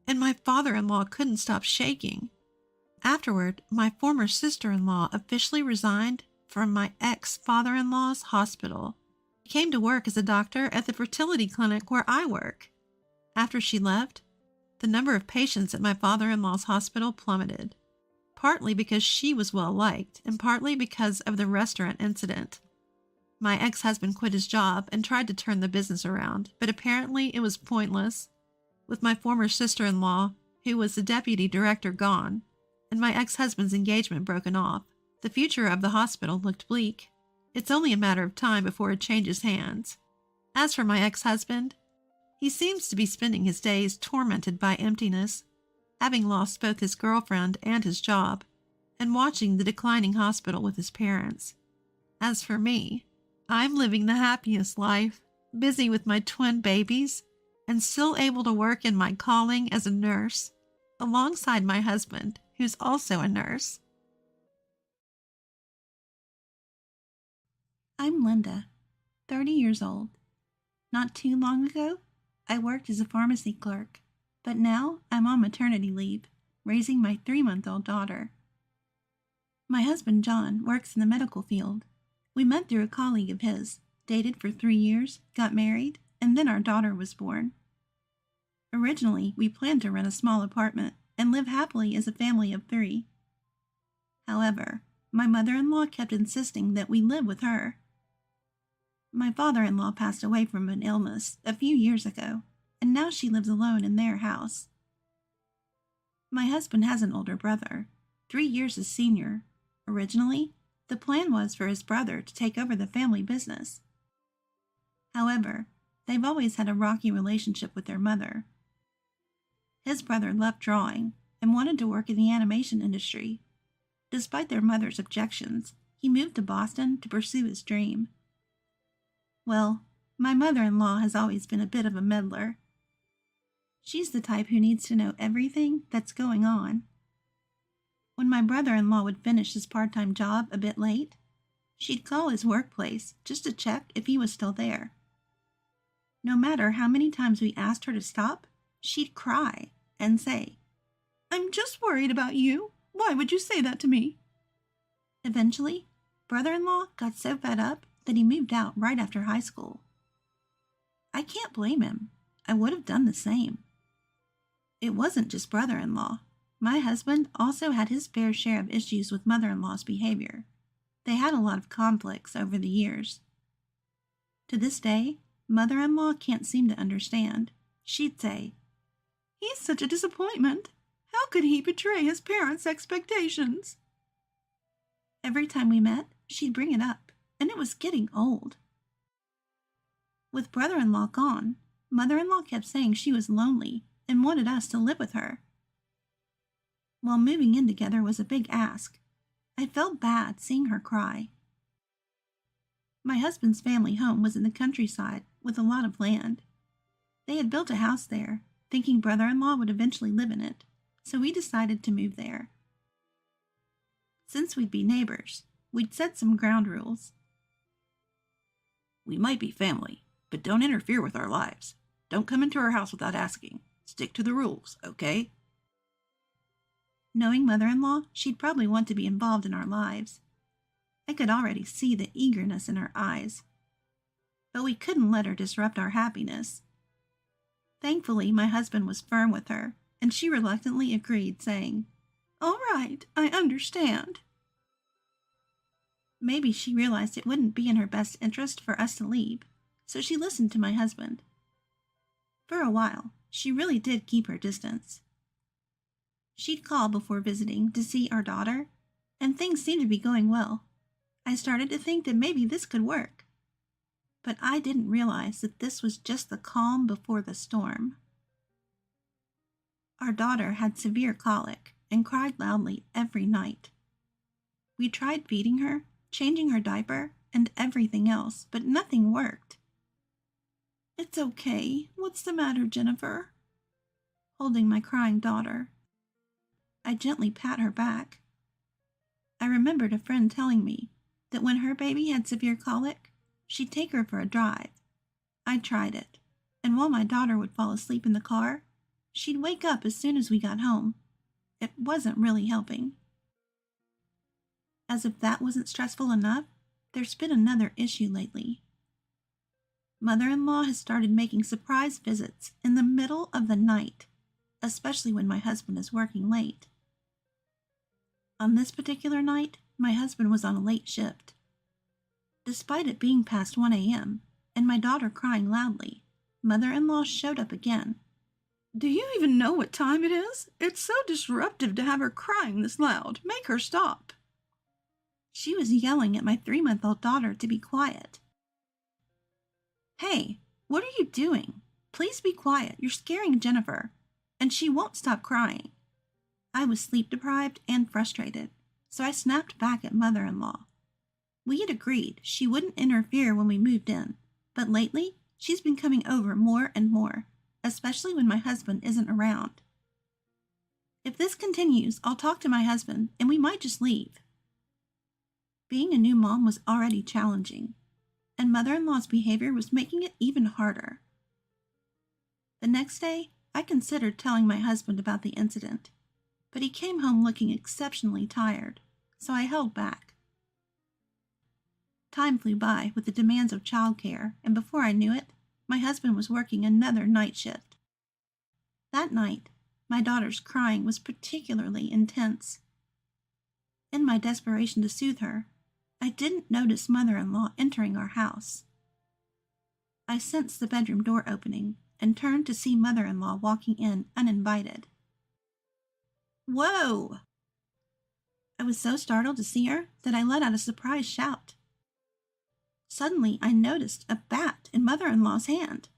and my father-in-law couldn't stop shaking. Afterward, my former sister-in-law officially resigned from my ex-father-in-law's hospital. She came to work as a doctor at the fertility clinic where I work. After she left, the number of patients at my father-in-law's hospital plummeted, partly because she was well-liked and partly because of the restaurant incident. My ex-husband quit his job and tried to turn the business around, but apparently it was pointless. With my former sister-in-law, who was the deputy director, gone, and my ex-husband's engagement broken off, the future of the hospital looked bleak. It's only a matter of time before it changes hands. As for my ex-husband, he seems to be spending his days tormented by emptiness, having lost both his girlfriend and his job, and watching the declining hospital with his parents. As for me, I'm living the happiest life, busy with my twin babies, and still able to work in my calling as a nurse, alongside my husband, who's also a nurse. I'm Linda, 30 years old. Not too long ago, I worked as a pharmacy clerk, but now I'm on maternity leave, raising my 3-month-old daughter. My husband, John, works in the medical field. We met through a colleague of his, dated for 3 years, got married, and then our daughter was born. Originally, we planned to rent a small apartment and live happily as a family of 3. However, my mother-in-law kept insisting that we live with her. My father-in-law passed away from an illness a few years ago, and now she lives alone in their house. My husband has an older brother, 3 years his senior. Originally, the plan was for his brother to take over the family business. However, they've always had a rocky relationship with their mother. His brother loved drawing and wanted to work in the animation industry. Despite their mother's objections, he moved to Boston to pursue his dream. Well, my mother-in-law has always been a bit of a meddler. She's the type who needs to know everything that's going on. When my brother-in-law would finish his part-time job a bit late, she'd call his workplace just to check if he was still there. No matter how many times we asked her to stop, she'd cry and say, "I'm just worried about you. Why would you say that to me?" Eventually, brother-in-law got so fed up that he moved out right after high school. I can't blame him. I would have done the same. It wasn't just brother-in-law. My husband also had his fair share of issues with mother-in-law's behavior. They had a lot of conflicts over the years. To this day, mother-in-law can't seem to understand. She'd say, "He's such a disappointment. How could he betray his parents' expectations?" Every time we met, she'd bring it up, and it was getting old. With brother-in-law gone, mother-in-law kept saying she was lonely and wanted us to live with her. While moving in together was a big ask, I felt bad seeing her cry. My husband's family home was in the countryside with a lot of land. They had built a house there, thinking brother-in-law would eventually live in it, so we decided to move there. Since we'd be neighbors, we'd set some ground rules. We might be family, but don't interfere with our lives. Don't come into our house without asking. Stick to the rules, okay? Knowing mother-in-law, she'd probably want to be involved in our lives. I could already see the eagerness in her eyes. But we couldn't let her disrupt our happiness. Thankfully, my husband was firm with her, and she reluctantly agreed, saying, "All right, I understand." Maybe she realized it wouldn't be in her best interest for us to leave, so she listened to my husband. For a while, she really did keep her distance. She'd call before visiting to see our daughter, and things seemed to be going well. I started to think that maybe this could work. But I didn't realize that this was just the calm before the storm. Our daughter had severe colic and cried loudly every night. We tried feeding her, changing her diaper, and everything else, but nothing worked. "It's okay. What's the matter, Jennifer?" Holding my crying daughter. I gently pat her back, I remembered a friend telling me that when her baby had severe colic, she'd take her for a drive. I tried it, and while my daughter would fall asleep in the car, she'd wake up as soon as we got home. It wasn't really helping. As if that wasn't stressful enough, there's been another issue lately. Mother-in-law has started making surprise visits in the middle of the night, especially when my husband is working late. On this particular night, my husband was on a late shift. Despite it being past 1 a.m. and my daughter crying loudly, mother-in-law showed up again. Do you even know what time it is? It's so disruptive to have her crying this loud. Make her stop. She was yelling at my 3-month-old daughter to be quiet. Hey, what are you doing? Please be quiet. You're scaring Jennifer, and she won't stop crying. I was sleep-deprived and frustrated, so I snapped back at mother-in-law. We had agreed she wouldn't interfere when we moved in, but lately she's been coming over more and more, especially when my husband isn't around. If this continues, I'll talk to my husband, and we might just leave. Being a new mom was already challenging, and mother-in-law's behavior was making it even harder. The next day, I considered telling my husband about the incident, but he came home looking exceptionally tired, so I held back. Time flew by with the demands of childcare, and before I knew it, my husband was working another night shift. That night, my daughter's crying was particularly intense. In my desperation to soothe her, I didn't notice mother-in-law entering our house. I sensed the bedroom door opening and turned to see mother-in-law walking in uninvited. Whoa! I was so startled to see her that I let out a surprised shout. Suddenly, I noticed a bat in mother-in-law's hand.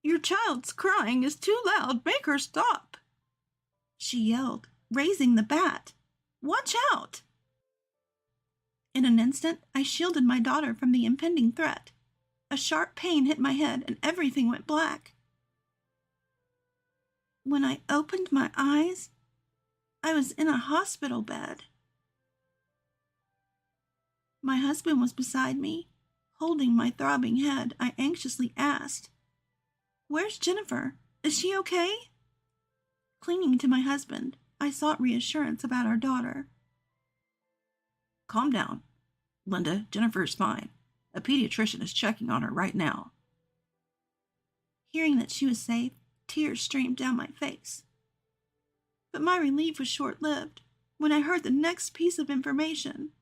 Your child's crying is too loud. Make her stop. She yelled, raising the bat. Watch out! In an instant, I shielded my daughter from the impending threat. A sharp pain hit my head and everything went black. When I opened my eyes, I was in a hospital bed. My husband was beside me. Holding my throbbing head, I anxiously asked, "Where's Jennifer? Is she okay?" Clinging to my husband, I sought reassurance about our daughter. Calm down. Linda, Jennifer is fine. A pediatrician is checking on her right now. Hearing that she was safe, tears streamed down my face. But my relief was short-lived when I heard the next piece of information.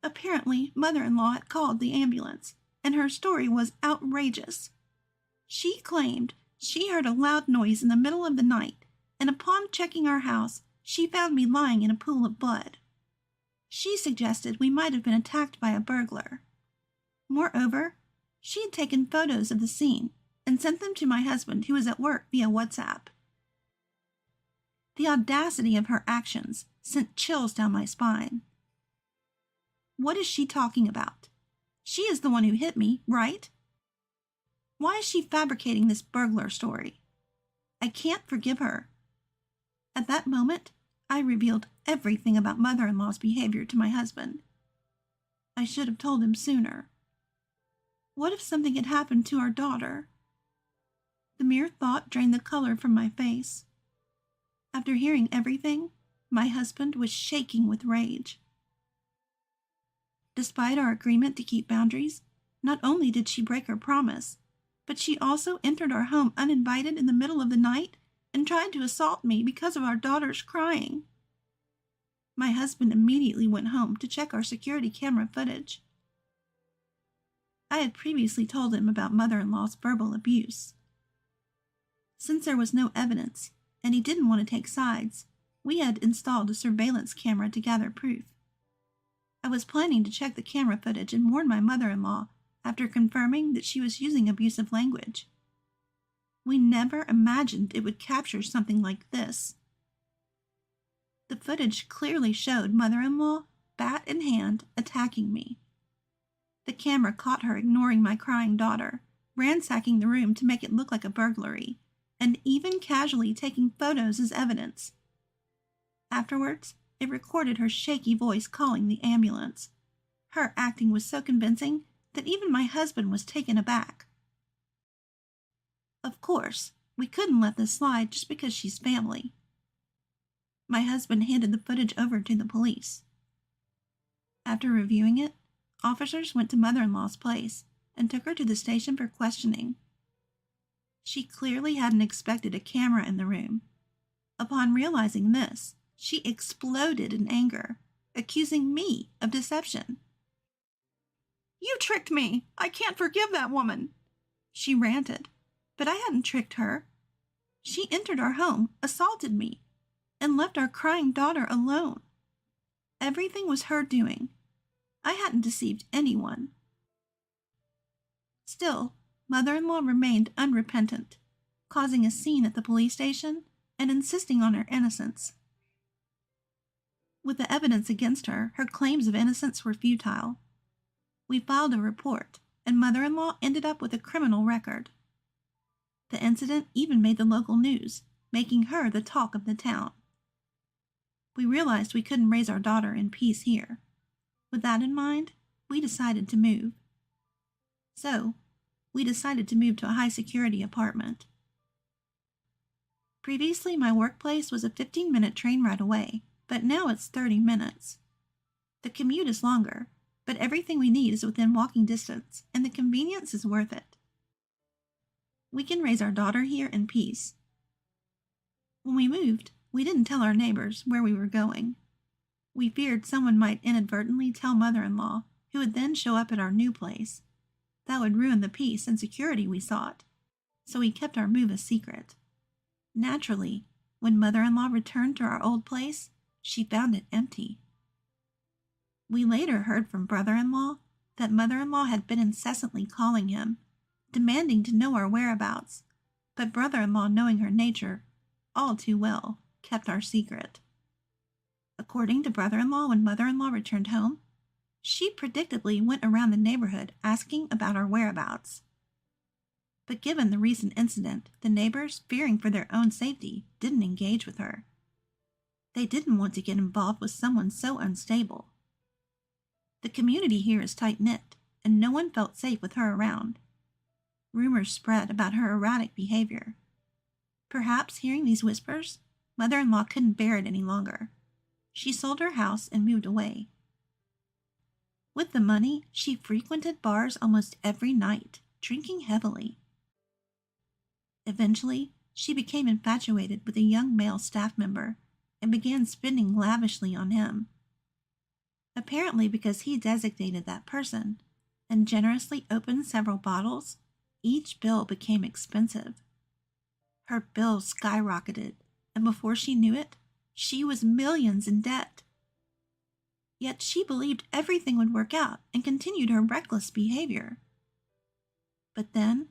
Apparently, mother-in-law had called the ambulance, and her story was outrageous. She claimed she heard a loud noise in the middle of the night, and upon checking our house, she found me lying in a pool of blood. She suggested we might have been attacked by a burglar. Moreover, she had taken photos of the scene and sent them to my husband, who was at work, via WhatsApp. The audacity of her actions sent chills down my spine. What is she talking about? She is the one who hit me, right? Why is she fabricating this burglar story? I can't forgive her. At that moment, I revealed everything about mother-in-law's behavior to my husband. I should have told him sooner. What if something had happened to our daughter? The mere thought drained the color from my face. After hearing everything, my husband was shaking with rage. Despite our agreement to keep boundaries, not only did she break her promise, but she also entered our home uninvited in the middle of the night and tried to assault me because of our daughter's crying. My husband immediately went home to check our security camera footage. I had previously told him about mother-in-law's verbal abuse. Since there was no evidence, and he didn't want to take sides, we had installed a surveillance camera to gather proof. I was planning to check the camera footage and warn my mother-in-law after confirming that she was using abusive language. We never imagined it would capture something like this. The footage clearly showed mother-in-law, bat in hand, attacking me. The camera caught her ignoring my crying daughter, ransacking the room to make it look like a burglary, and even casually taking photos as evidence. Afterwards, It recorded her shaky voice calling the ambulance. Her acting was so convincing that even my husband was taken aback. Of course, we couldn't let this slide just because she's family. My husband handed the footage over to the police. After reviewing it, officers went to mother-in-law's place and took her to the station for questioning. She clearly hadn't expected a camera in the room. Upon realizing this, she exploded in anger, accusing me of deception. You tricked me! I can't forgive that woman! She ranted, but I hadn't tricked her. She entered our home, assaulted me, and left our crying daughter alone. Everything was her doing. I hadn't deceived anyone. Still, mother-in-law remained unrepentant, causing a scene at the police station and insisting on her innocence. With the evidence against her, her claims of innocence were futile. We filed a report, and mother-in-law ended up with a criminal record. The incident even made the local news, making her the talk of the town. We realized we couldn't raise our daughter in peace here. With that in mind, we decided to move. So, we decided to move to a high-security apartment. Previously, my workplace was a 15-minute train ride away, but now it's 30 minutes. The commute is longer, but everything we need is within walking distance, and the convenience is worth it. We can raise our daughter here in peace. When we moved, we didn't tell our neighbors where we were going. We feared someone might inadvertently tell mother-in-law, who would then show up at our new place. That would ruin the peace and security we sought, so we kept our move a secret. Naturally, when mother-in-law returned to our old place, she found it empty. We later heard from brother-in-law that mother-in-law had been incessantly calling him, demanding to know our whereabouts, but brother-in-law, knowing her nature all too well, kept our secret. According to brother-in-law, when mother-in-law returned home, she predictably went around the neighborhood asking about our whereabouts. But given the recent incident, the neighbors, fearing for their own safety, didn't engage with her. They didn't want to get involved with someone so unstable. The community here is tight-knit, and no one felt safe with her around. Rumors spread about her erratic behavior. Perhaps hearing these whispers, mother-in-law couldn't bear it any longer. She sold her house and moved away. With the money, she frequented bars almost every night, drinking heavily. Eventually, she became infatuated with a young male staff member and began spending lavishly on him. Apparently because he designated that person and generously opened several bottles, each bill became expensive. Her bills skyrocketed, and before she knew it, she was millions in debt. Yet she believed everything would work out and continued her reckless behavior. But then,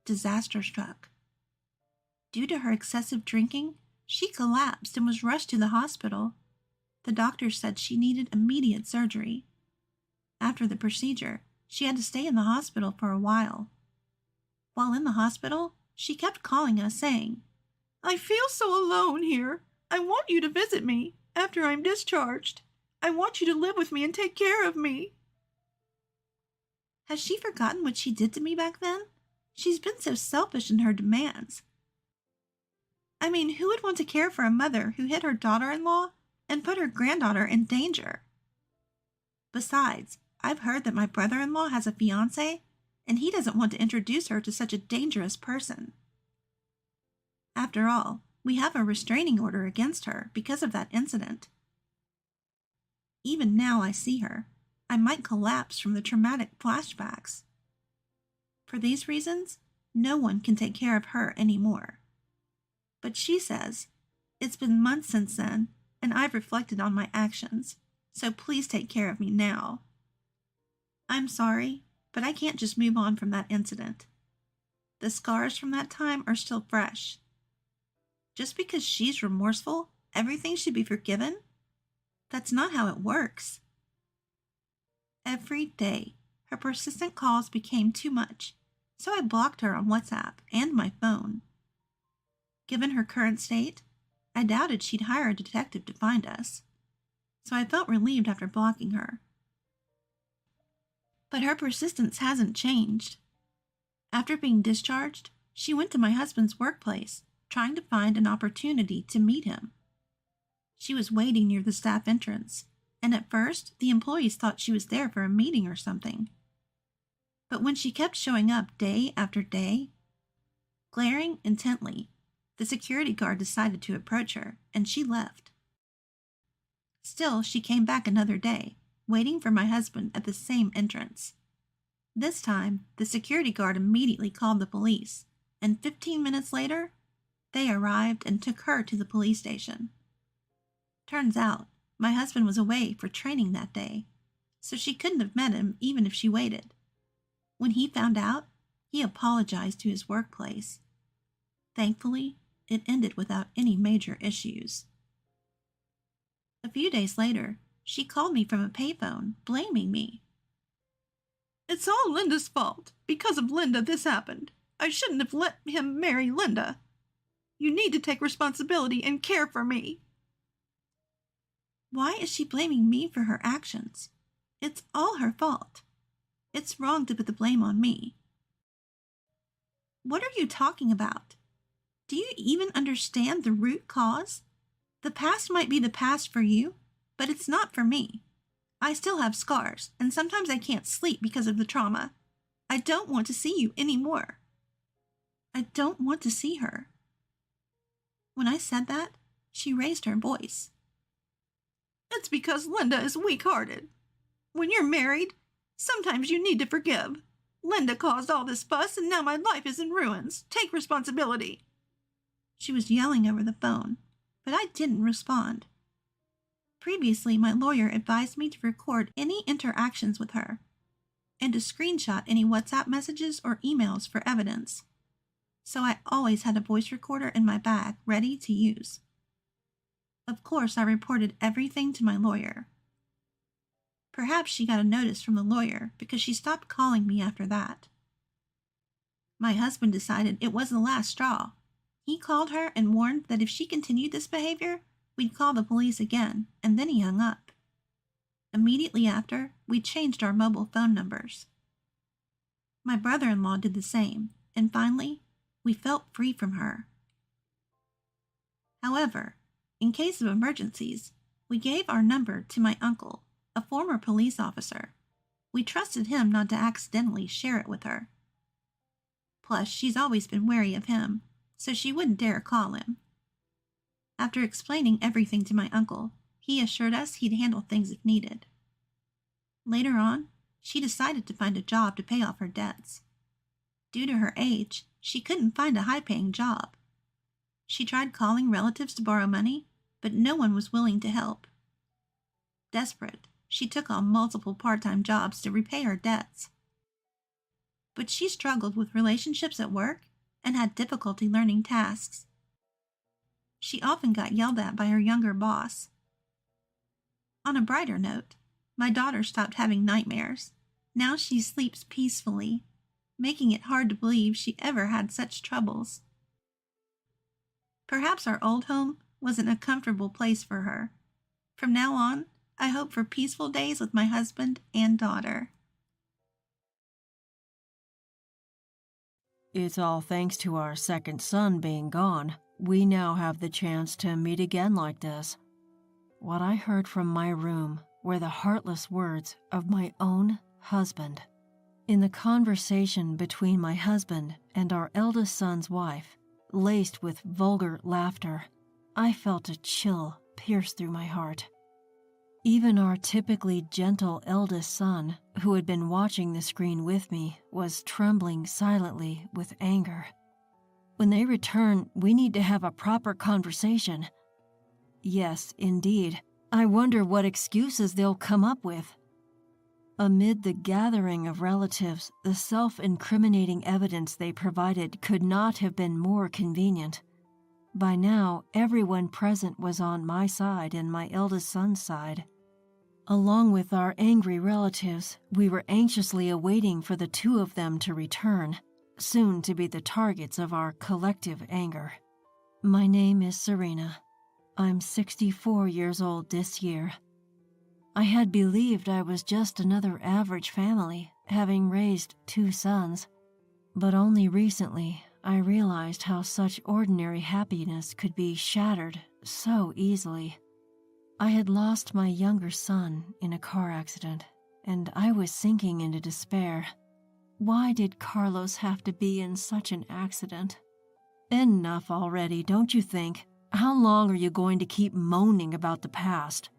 disaster struck. Due to her excessive drinking, she collapsed and was rushed to the hospital. The doctor said she needed immediate surgery. After the procedure, she had to stay in the hospital for a while. While in the hospital, she kept calling us saying, I feel so alone here. I want you to visit me after I'm discharged. I want you to live with me and take care of me. Has she forgotten what she did to me back then? She's been so selfish in her demands. I mean, who would want to care for a mother who hit her daughter-in-law and put her granddaughter in danger? Besides, I've heard that my brother-in-law has a fiancé, and he doesn't want to introduce her to such a dangerous person. After all, we have a restraining order against her because of that incident. Even now I see her, I might collapse from the traumatic flashbacks. For these reasons, no one can take care of her anymore. But she says, it's been months since then, and I've reflected on my actions, so please take care of me now. I'm sorry, but I can't just move on from that incident. The scars from that time are still fresh. Just because she's remorseful, everything should be forgiven? That's not how it works. Every day, her persistent calls became too much, so I blocked her on WhatsApp and my phone. Given her current state, I doubted she'd hire a detective to find us. so I felt relieved after blocking her. But her persistence hasn't changed. After being discharged, she went to my husband's workplace, trying to find an opportunity to meet him. She was waiting near the staff entrance, and at first the employees thought she was there for a meeting or something. But when she kept showing up day after day, glaring intently, the security guard decided to approach her, and she left. Still, she came back another day, waiting for my husband at the same entrance. This time, the security guard immediately called the police, and 15 minutes later, they arrived and took her to the police station. Turns out, my husband was away for training that day, so she couldn't have met him even if she waited. When he found out, he apologized to his workplace. Thankfully, it ended without any major issues. A few days later, she called me from a payphone, blaming me. It's all Linda's fault. Because of Linda, this happened. I shouldn't have let him marry Linda. You need to take responsibility and care for me. Why is she blaming me for her actions? It's all her fault. It's wrong to put the blame on me. What are you talking about? Do you even understand the root cause? The past might be the past for you, but it's not for me. I still have scars, and sometimes I can't sleep because of the trauma. I don't want to see you anymore. I don't want to see her. When I said that, she raised her voice. It's because Linda is weak-hearted. When you're married, sometimes you need to forgive. Linda caused all this fuss, and now my life is in ruins. Take responsibility. She was yelling over the phone, but I didn't respond. Previously, my lawyer advised me to record any interactions with her and to screenshot any WhatsApp messages or emails for evidence. So I always had a voice recorder in my bag ready to use. Of course, I reported everything to my lawyer. Perhaps she got a notice from the lawyer because she stopped calling me after that. My husband decided it was the last straw. He called her and warned that if she continued this behavior, we'd call the police again, and then he hung up. Immediately after, we changed our mobile phone numbers. My brother-in-law did the same, and finally, we felt free from her. However, in case of emergencies, we gave our number to my uncle, a former police officer. We trusted him not to accidentally share it with her. Plus, she's always been wary of him, so she wouldn't dare call him. After explaining everything to my uncle, he assured us he'd handle things if needed. Later on, she decided to find a job to pay off her debts. Due to her age, she couldn't find a high-paying job. She tried calling relatives to borrow money, but no one was willing to help. Desperate, she took on multiple part-time jobs to repay her debts. But she struggled with relationships at work and had difficulty learning tasks. She often got yelled at by her younger boss. On a brighter note, my daughter stopped having nightmares. Now she sleeps peacefully, making it hard to believe she ever had such troubles. Perhaps our old home wasn't a comfortable place for her. From now on, I hope for peaceful days with my husband and daughter. It's all thanks to our second son being gone. We now have the chance to meet again like this. What I heard from my room were the heartless words of my own husband. In the conversation between my husband and our eldest son's wife, laced with vulgar laughter, I felt a chill pierce through my heart. Even our typically gentle eldest son, who had been watching the screen with me, was trembling silently with anger. When they return, we need to have a proper conversation. Yes, indeed. I wonder what excuses they'll come up with. Amid the gathering of relatives, the self-incriminating evidence they provided could not have been more convenient. By now, everyone present was on my side and my eldest son's side. Along with our angry relatives, we were anxiously awaiting for the two of them to return, soon to be the targets of our collective anger. My name is Serena. I'm 64 years old this year. I had believed I was just another average family, having raised 2 sons. But only recently, I realized how such ordinary happiness could be shattered so easily. I had lost my younger son in a car accident, and I was sinking into despair. Why did Carlos have to be in such an accident? Enough already, don't you think? How long are you going to keep moaning about the past?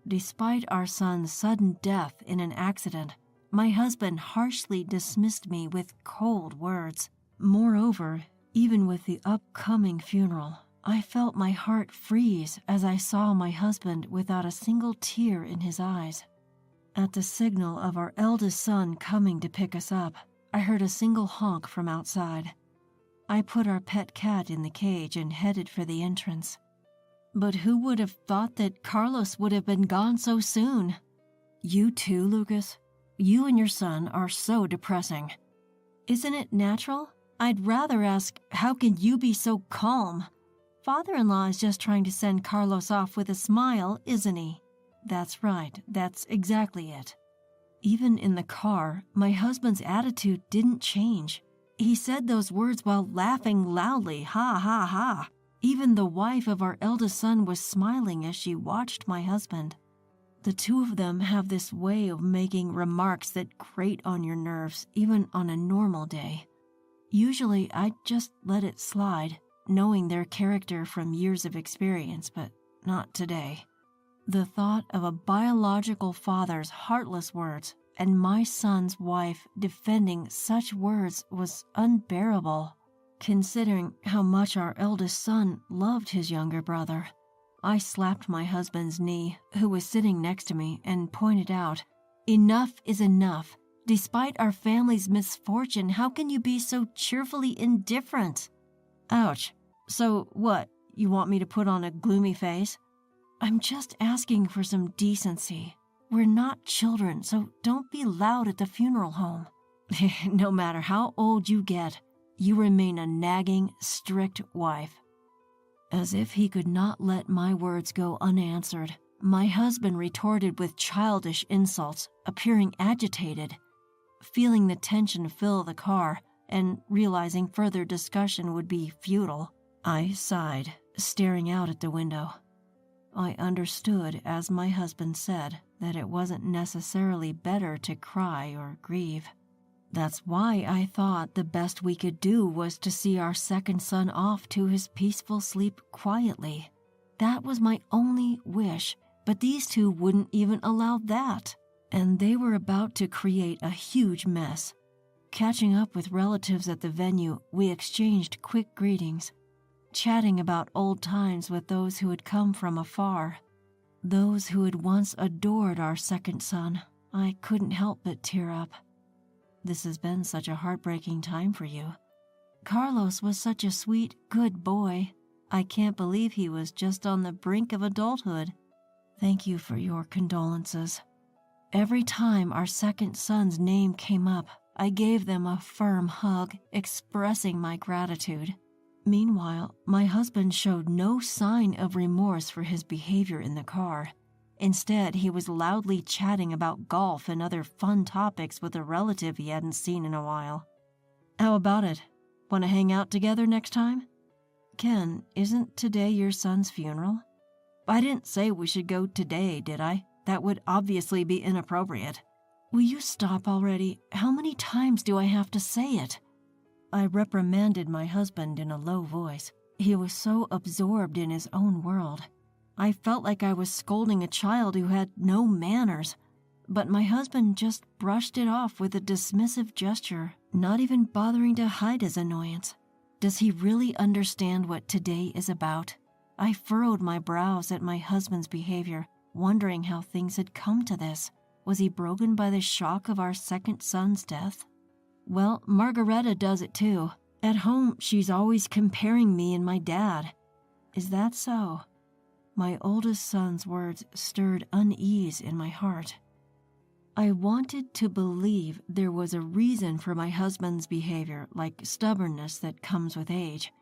Despite our son's sudden death in an accident, my husband harshly dismissed me with cold words. Moreover, even with the upcoming funeral, I felt my heart freeze as I saw my husband without a single tear in his eyes. At the signal of our eldest son coming to pick us up, I heard a single honk from outside. I put our pet cat in the cage and headed for the entrance. But who would have thought that Carlos would have been gone so soon? You too, Lucas? You and your son are so depressing. Isn't it natural? I'd rather ask, how can you be so calm? Father-in-law is just trying to send Carlos off with a smile, isn't he? That's right, that's exactly it. Even in the car, my husband's attitude didn't change. He said those words while laughing loudly, ha ha ha. Even the wife of our eldest son was smiling as she watched my husband. The two of them have this way of making remarks that grate on your nerves, even on a normal day. Usually, I'd just let it slide, knowing their character from years of experience, but not today. The thought of a biological father's heartless words and my son's wife defending such words was unbearable, considering how much our eldest son loved his younger brother. I slapped my husband's knee, who was sitting next to me, and pointed out, "Enough is enough. Despite our family's misfortune, how can you be so cheerfully indifferent?" Ouch. So what, you want me to put on a gloomy face? I'm just asking for some decency. We're not children, so don't be loud at the funeral home. No matter how old you get, you remain a nagging, strict wife. As if he could not let my words go unanswered, my husband retorted with childish insults, appearing agitated. Feeling the tension fill the car, and realizing further discussion would be futile, I sighed, staring out at the window. I understood, as my husband said, that it wasn't necessarily better to cry or grieve. That's why I thought the best we could do was to see our second son off to his peaceful sleep quietly. That was my only wish, but these two wouldn't even allow that, and they were about to create a huge mess. Catching up with relatives at the venue, we exchanged quick greetings, chatting about old times with those who had come from afar. Those who had once adored our second son. I couldn't help but tear up. This has been such a heartbreaking time for you. Carlos was such a sweet, good boy. I can't believe he was just on the brink of adulthood. Thank you for your condolences. Every time our second son's name came up, I gave them a firm hug, expressing my gratitude. Meanwhile, my husband showed no sign of remorse for his behavior in the car. Instead, he was loudly chatting about golf and other fun topics with a relative he hadn't seen in a while. How about it? Want to hang out together next time? Ken, isn't today your son's funeral? I didn't say we should go today, did I? That would obviously be inappropriate. Will you stop already? How many times do I have to say it? I reprimanded my husband in a low voice. He was so absorbed in his own world. I felt like I was scolding a child who had no manners, but my husband just brushed it off with a dismissive gesture, not even bothering to hide his annoyance. Does he really understand what today is about? I furrowed my brows at my husband's behavior, wondering how things had come to this. Was he broken by the shock of our second son's death? Well, Margareta does it too. At home, she's always comparing me and my dad. Is that so? My oldest son's words stirred unease in my heart. I wanted to believe there was a reason for my husband's behavior, like stubbornness that comes with age.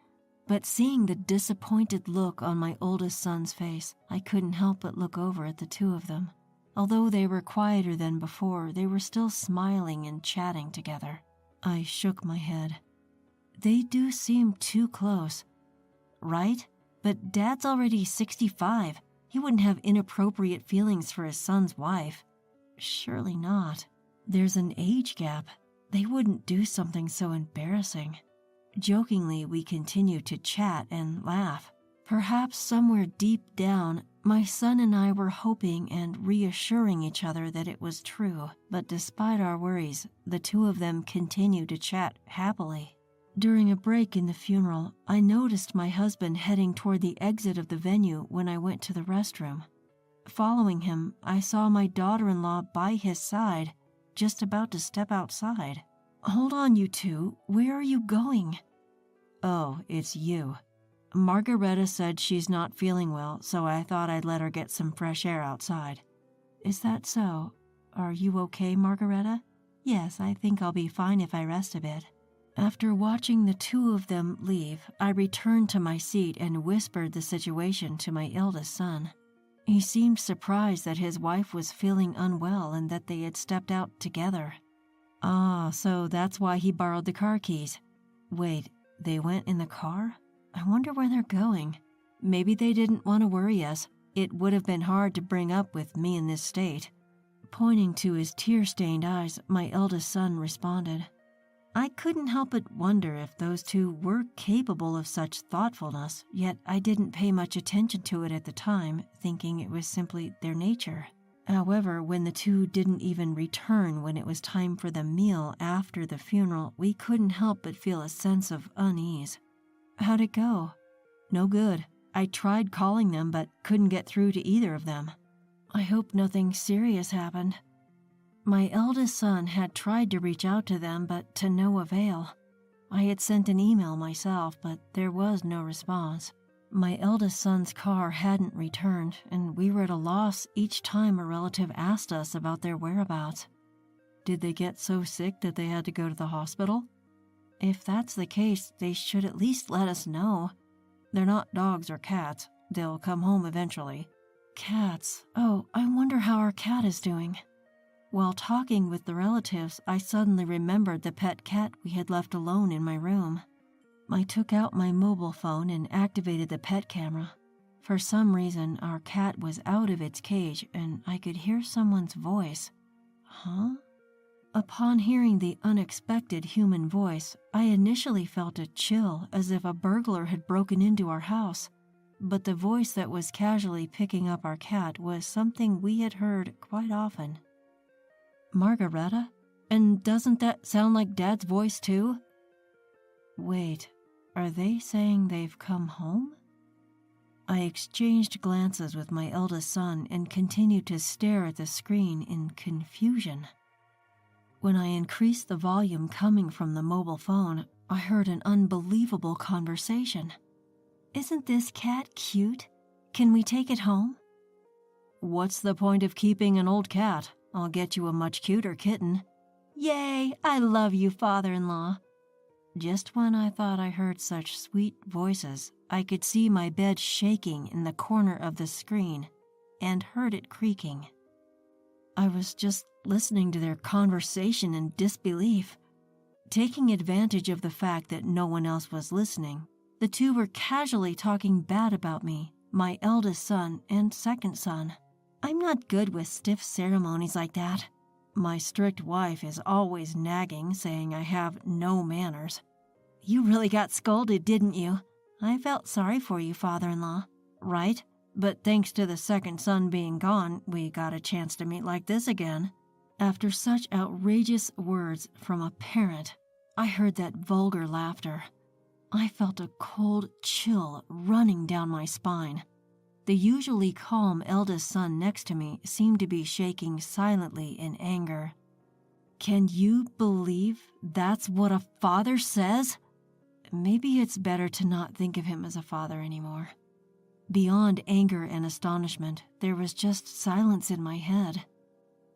But seeing the disappointed look on my oldest son's face, I couldn't help but look over at the two of them. Although they were quieter than before, they were still smiling and chatting together. I shook my head. They do seem too close. Right? But Dad's already 65. He wouldn't have inappropriate feelings for his son's wife. Surely not. There's an age gap. They wouldn't do something so embarrassing. Jokingly, we continued to chat and laugh. Perhaps somewhere deep down, my son and I were hoping and reassuring each other that it was true. But despite our worries, the two of them continued to chat happily. During a break in the funeral, I noticed my husband heading toward the exit of the venue when I went to the restroom. Following him, I saw my daughter-in-law by his side, just about to step outside. "Hold on, you two. Where are you going?" "Oh, it's you. Margareta said she's not feeling well, so I thought I'd let her get some fresh air outside." "Is that so? Are you okay, Margareta?" "Yes, I think I'll be fine if I rest a bit." After watching the two of them leave, I returned to my seat and whispered the situation to my eldest son. He seemed surprised that his wife was feeling unwell and that they had stepped out together. "Ah, so that's why he borrowed the car keys. Wait, they went in the car? I wonder where they're going. Maybe they didn't want to worry us. It would have been hard to bring up with me in this state." Pointing to his tear-stained eyes, my eldest son responded. I couldn't help but wonder if those two were capable of such thoughtfulness, yet I didn't pay much attention to it at the time, thinking it was simply their nature. However, when the two didn't even return when it was time for the meal after the funeral, we couldn't help but feel a sense of unease. "How'd it go?" "No good. I tried calling them but couldn't get through to either of them." "I hope nothing serious happened." My eldest son had tried to reach out to them, but to no avail. I had sent an email myself, but there was no response. My eldest son's car hadn't returned, and we were at a loss each time a relative asked us about their whereabouts. "Did they get so sick that they had to go to the hospital?" "If that's the case, they should at least let us know. They're not dogs or cats. They'll come home eventually." "Cats. Oh, I wonder how our cat is doing." While talking with the relatives, I suddenly remembered the pet cat we had left alone in my room. I took out my mobile phone and activated the pet camera. For some reason, our cat was out of its cage and I could hear someone's voice. "Huh?" Upon hearing the unexpected human voice, I initially felt a chill as if a burglar had broken into our house. But the voice that was casually picking up our cat was something we had heard quite often. "Margareta? And doesn't that sound like Dad's voice too?" "Wait, are they saying they've come home?" I exchanged glances with my eldest son and continued to stare at the screen in confusion. When I increased the volume coming from the mobile phone, I heard an unbelievable conversation. "Isn't this cat cute? Can we take it home?" "What's the point of keeping an old cat? I'll get you a much cuter kitten." "Yay, I love you, father-in-law." Just when I thought I heard such sweet voices, I could see my bed shaking in the corner of the screen and heard it creaking. I was just listening to their conversation in disbelief. Taking advantage of the fact that no one else was listening, the two were casually talking bad about me, my eldest son and second son. I'm not good with stiff ceremonies like that. My strict wife is always nagging, saying I have no manners. "You really got scolded, didn't you? I felt sorry for you, father-in-law." "Right, but thanks to the second son being gone, we got a chance to meet like this again." After such outrageous words from a parent, I heard that vulgar laughter. I felt a cold chill running down my spine. The usually calm eldest son next to me seemed to be shaking silently in anger. "Can you believe that's what a father says?" Maybe it's better to not think of him as a father anymore. Beyond anger and astonishment, there was just silence in my head.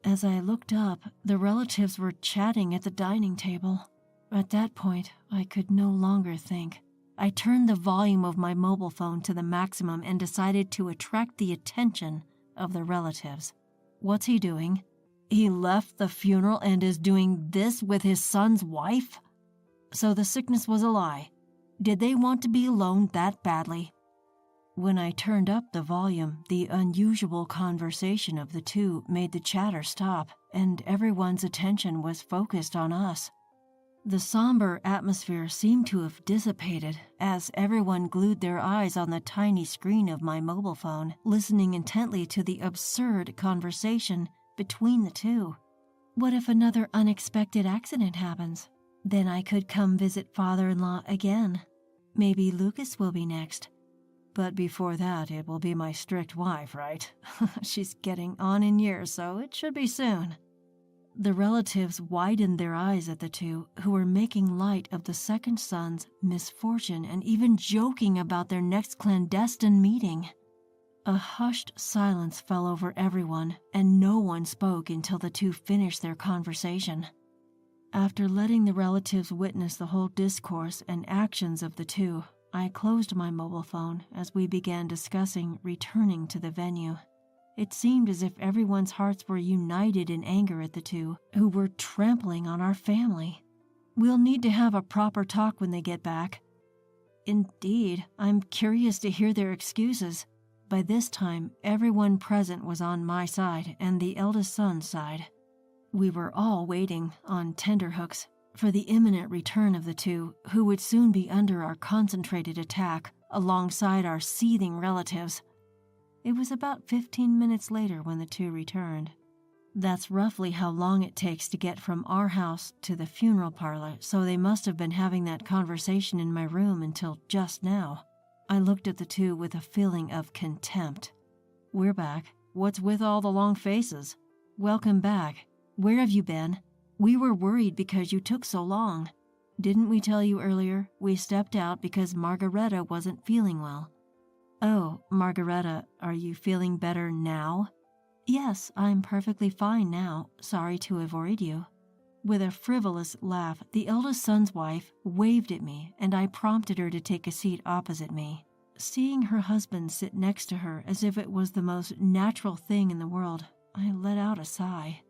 As I looked up, the relatives were chatting at the dining table. At that point, I could no longer think. I turned the volume of my mobile phone to the maximum and decided to attract the attention of the relatives. What's he doing? He left the funeral and is doing this with his son's wife? So the sickness was a lie. Did they want to be alone that badly? When I turned up the volume, the unusual conversation of the two made the chatter stop, and everyone's attention was focused on us. The somber atmosphere seemed to have dissipated as everyone glued their eyes on the tiny screen of my mobile phone, listening intently to the absurd conversation between the two. What if another unexpected accident happens? Then I could come visit father-in-law again. Maybe Lucas will be next. But before that, it will be my strict wife, right? She's getting on in years, so it should be soon. The relatives widened their eyes at the two, who were making light of the second son's misfortune and even joking about their next clandestine meeting. A hushed silence fell over everyone, and no one spoke until the two finished their conversation. After letting the relatives witness the whole discourse and actions of the two, I closed my mobile phone as we began discussing returning to the venue. It seemed as if everyone's hearts were united in anger at the two, who were trampling on our family. We'll need to have a proper talk when they get back. Indeed, I'm curious to hear their excuses. By this time, everyone present was on my side and the eldest son's side. We were all waiting, on tenterhooks, for the imminent return of the two, who would soon be under our concentrated attack alongside our seething relatives. It was about 15 minutes later when the two returned. That's roughly how long it takes to get from our house to the funeral parlor, so they must have been having that conversation in my room until just now. I looked at the two with a feeling of contempt. We're back. What's with all the long faces? Welcome back. Where have you been? We were worried because you took so long. Didn't we tell you earlier? We stepped out because Margareta wasn't feeling well. Oh, Margareta, are you feeling better now? Yes, I'm perfectly fine now. Sorry to have worried you. With a frivolous laugh, the eldest son's wife waved at me, and I prompted her to take a seat opposite me. Seeing her husband sit next to her as if it was the most natural thing in the world, I let out a sigh.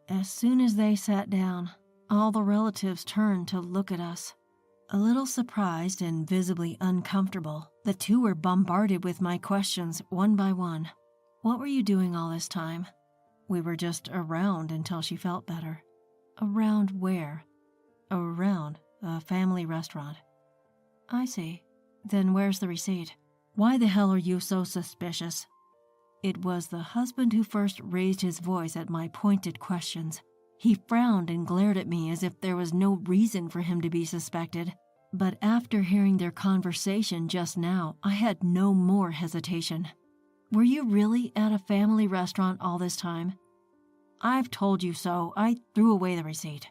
As soon as they sat down, all the relatives turned to look at us. A little surprised and visibly uncomfortable, the two were bombarded with my questions one by one. What were you doing all this time? We were just around until she felt better. Around where? Around a family restaurant. I see. Then where's the receipt? Why the hell are you so suspicious? It was the husband who first raised his voice at my pointed questions. He frowned and glared at me as if there was no reason for him to be suspected. But after hearing their conversation just now, I had no more hesitation. Were you really at a family restaurant all this time? I've told you so. I threw away the receipt.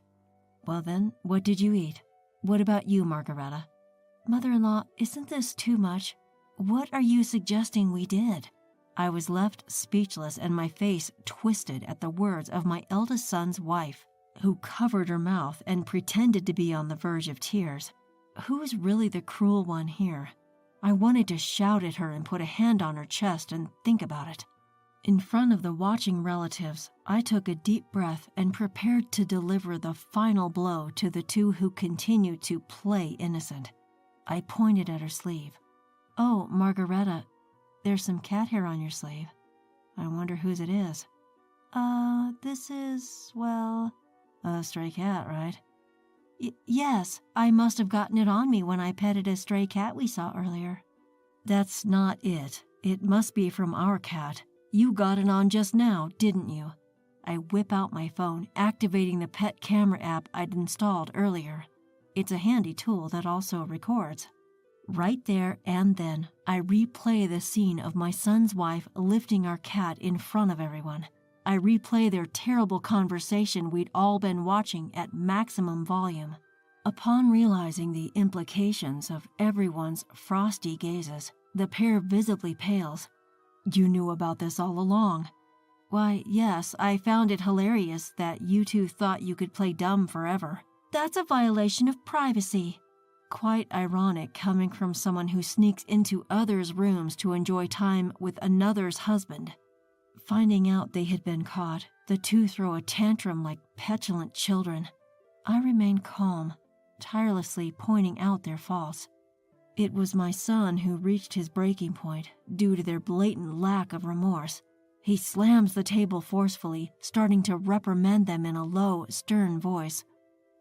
Well then, what did you eat? What about you, Margareta? Mother-in-law, isn't this too much? What are you suggesting we did? I was left speechless and my face twisted at the words of my eldest son's wife, who covered her mouth and pretended to be on the verge of tears. Who's really the cruel one here? I wanted to shout at her and put a hand on her chest and think about it. In front of the watching relatives, I took a deep breath and prepared to deliver the final blow to the two who continued to play innocent. I pointed at her sleeve. Oh, Margareta, there's some cat hair on your sleeve. I wonder whose it is. This is, well, a stray cat, right? Yes, I must have gotten it on me when I petted a stray cat we saw earlier. That's not it. It must be from our cat. You got it on just now, didn't you? I whip out my phone, activating the pet camera app I'd installed earlier. It's a handy tool that also records. Right there and then, I replay the scene of my son's wife lifting our cat in front of everyone. I replay their terrible conversation we'd all been watching at maximum volume. Upon realizing the implications of everyone's frosty gazes, the pair visibly pales. You knew about this all along. Why, yes, I found it hilarious that you two thought you could play dumb forever. That's a violation of privacy. Quite ironic coming from someone who sneaks into others' rooms to enjoy time with another's husband. Finding out they had been caught, the two throw a tantrum like petulant children. I remain calm, tirelessly pointing out their faults. It was my son who reached his breaking point due to their blatant lack of remorse. He slams the table forcefully, starting to reprimand them in a low, stern voice.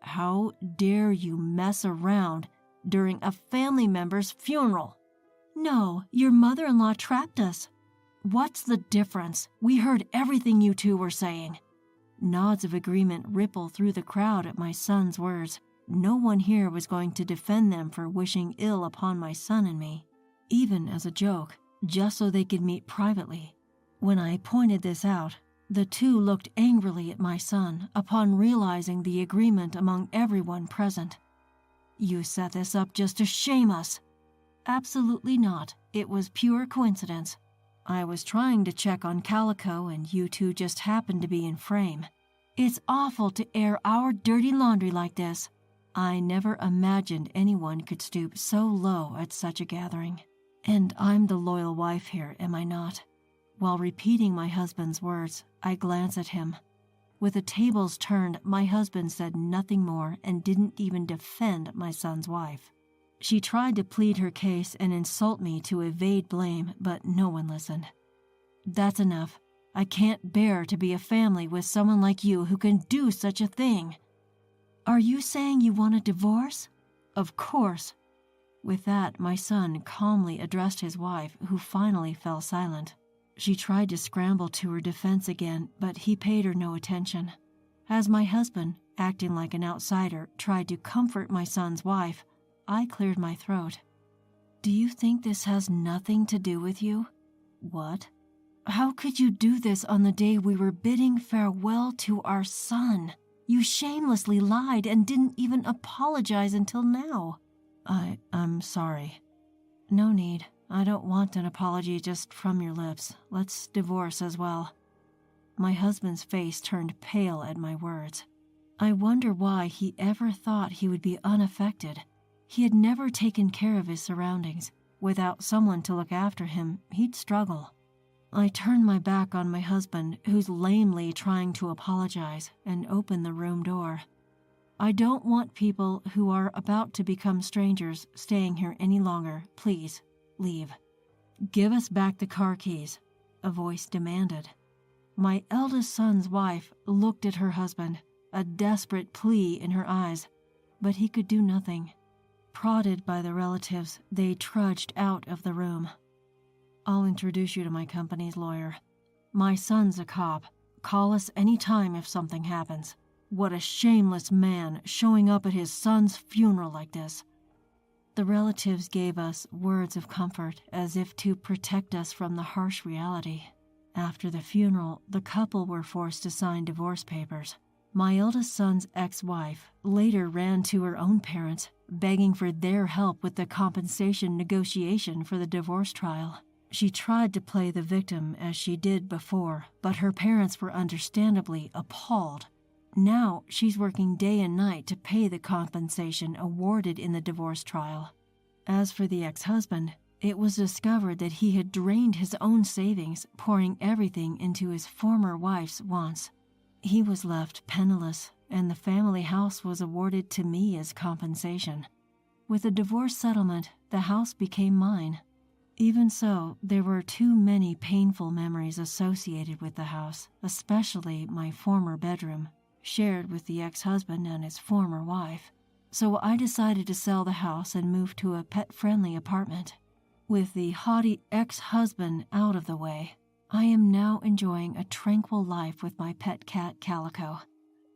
How dare you mess around during a family member's funeral? No, your mother-in-law trapped us. What's the difference? We heard everything you two were saying. Nods of agreement ripple through the crowd at my son's words. No one here was going to defend them for wishing ill upon my son and me, even as a joke, just so they could meet privately. When I pointed this out, the two looked angrily at my son upon realizing the agreement among everyone present. You set this up just to shame us. Absolutely not. It was pure coincidence. I was trying to check on Calico and you two just happened to be in frame. It's awful to air our dirty laundry like this. I never imagined anyone could stoop so low at such a gathering. And I'm the loyal wife here, am I not? While repeating my husband's words, I glance at him. With the tables turned, my husband said nothing more and didn't even defend my son's wife. She tried to plead her case and insult me to evade blame, but no one listened. That's enough. I can't bear to be a family with someone like you who can do such a thing. Are you saying you want a divorce? Of course. With that, my son calmly addressed his wife, who finally fell silent. She tried to scramble to her defense again, but he paid her no attention. As my husband, acting like an outsider, tried to comfort my son's wife, I cleared my throat. Do you think this has nothing to do with you? What? How could you do this on the day we were bidding farewell to our son? You shamelessly lied and didn't even apologize until now. I'm sorry. No need. I don't want an apology just from your lips. Let's divorce as well. My husband's face turned pale at my words. I wonder why he ever thought he would be unaffected. He had never taken care of his surroundings. Without someone to look after him, he'd struggle. I turned my back on my husband, who's lamely trying to apologize, and opened the room door. I don't want people who are about to become strangers staying here any longer. Please, leave. Give us back the car keys, a voice demanded. My eldest son's wife looked at her husband, a desperate plea in her eyes, but he could do nothing. Prodded by the relatives, they trudged out of the room. I'll introduce you to my company's lawyer. My son's a cop. Call us any time if something happens. What a shameless man showing up at his son's funeral like this. The relatives gave us words of comfort as if to protect us from the harsh reality. After the funeral, the couple were forced to sign divorce papers. My eldest son's ex-wife later ran to her own parents, begging for their help with the compensation negotiation for the divorce trial. She tried to play the victim as she did before, but her parents were understandably appalled. Now she's working day and night to pay the compensation awarded in the divorce trial. As for the ex-husband, it was discovered that he had drained his own savings, pouring everything into his former wife's wants. He was left penniless, and the family house was awarded to me as compensation. With the divorce settlement, the house became mine. Even so, there were too many painful memories associated with the house, especially my former bedroom, shared with the ex-husband and his former wife. So I decided to sell the house and move to a pet-friendly apartment. With the haughty ex-husband out of the way, I am now enjoying a tranquil life with my pet cat Calico.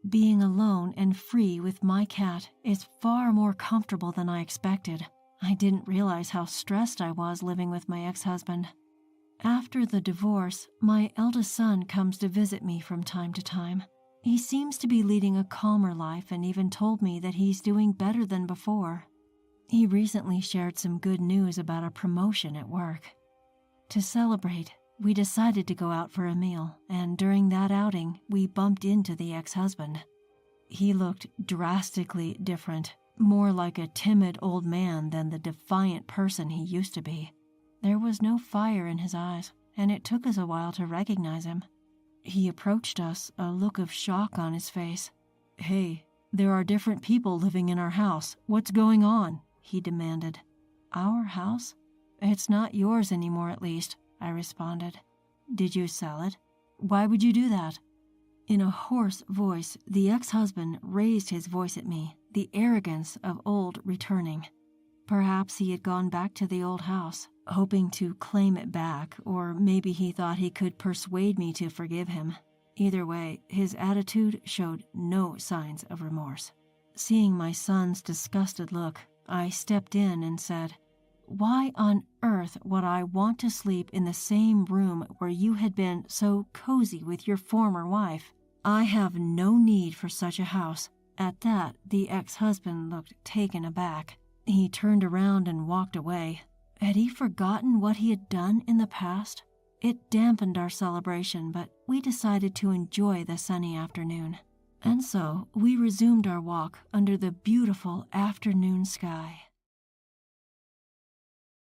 Being alone and free with my cat is far more comfortable than I expected. I didn't realize how stressed I was living with my ex-husband. After the divorce, my eldest son comes to visit me from time to time. He seems to be leading a calmer life and even told me that he's doing better than before. He recently shared some good news about a promotion at work. To celebrate, we decided to go out for a meal, and during that outing, we bumped into the ex-husband. He looked drastically different, more like a timid old man than the defiant person he used to be. There was no fire in his eyes, and it took us a while to recognize him. He approached us, a look of shock on his face. "Hey, there are different people living in our house. What's going on?" he demanded. "Our house? It's not yours anymore, at least," I responded. "Did you sell it? Why would you do that?" In a hoarse voice, the ex-husband raised his voice at me, the arrogance of old returning. Perhaps he had gone back to the old house, hoping to claim it back, or maybe he thought he could persuade me to forgive him. Either way, his attitude showed no signs of remorse. Seeing my son's disgusted look, I stepped in and said, "Why on earth would I want to sleep in the same room where you had been so cozy with your former wife? I have no need for such a house." At that, the ex-husband looked taken aback. He turned around and walked away. Had he forgotten what he had done in the past? It dampened our celebration, but we decided to enjoy the sunny afternoon. And so we resumed our walk under the beautiful afternoon sky.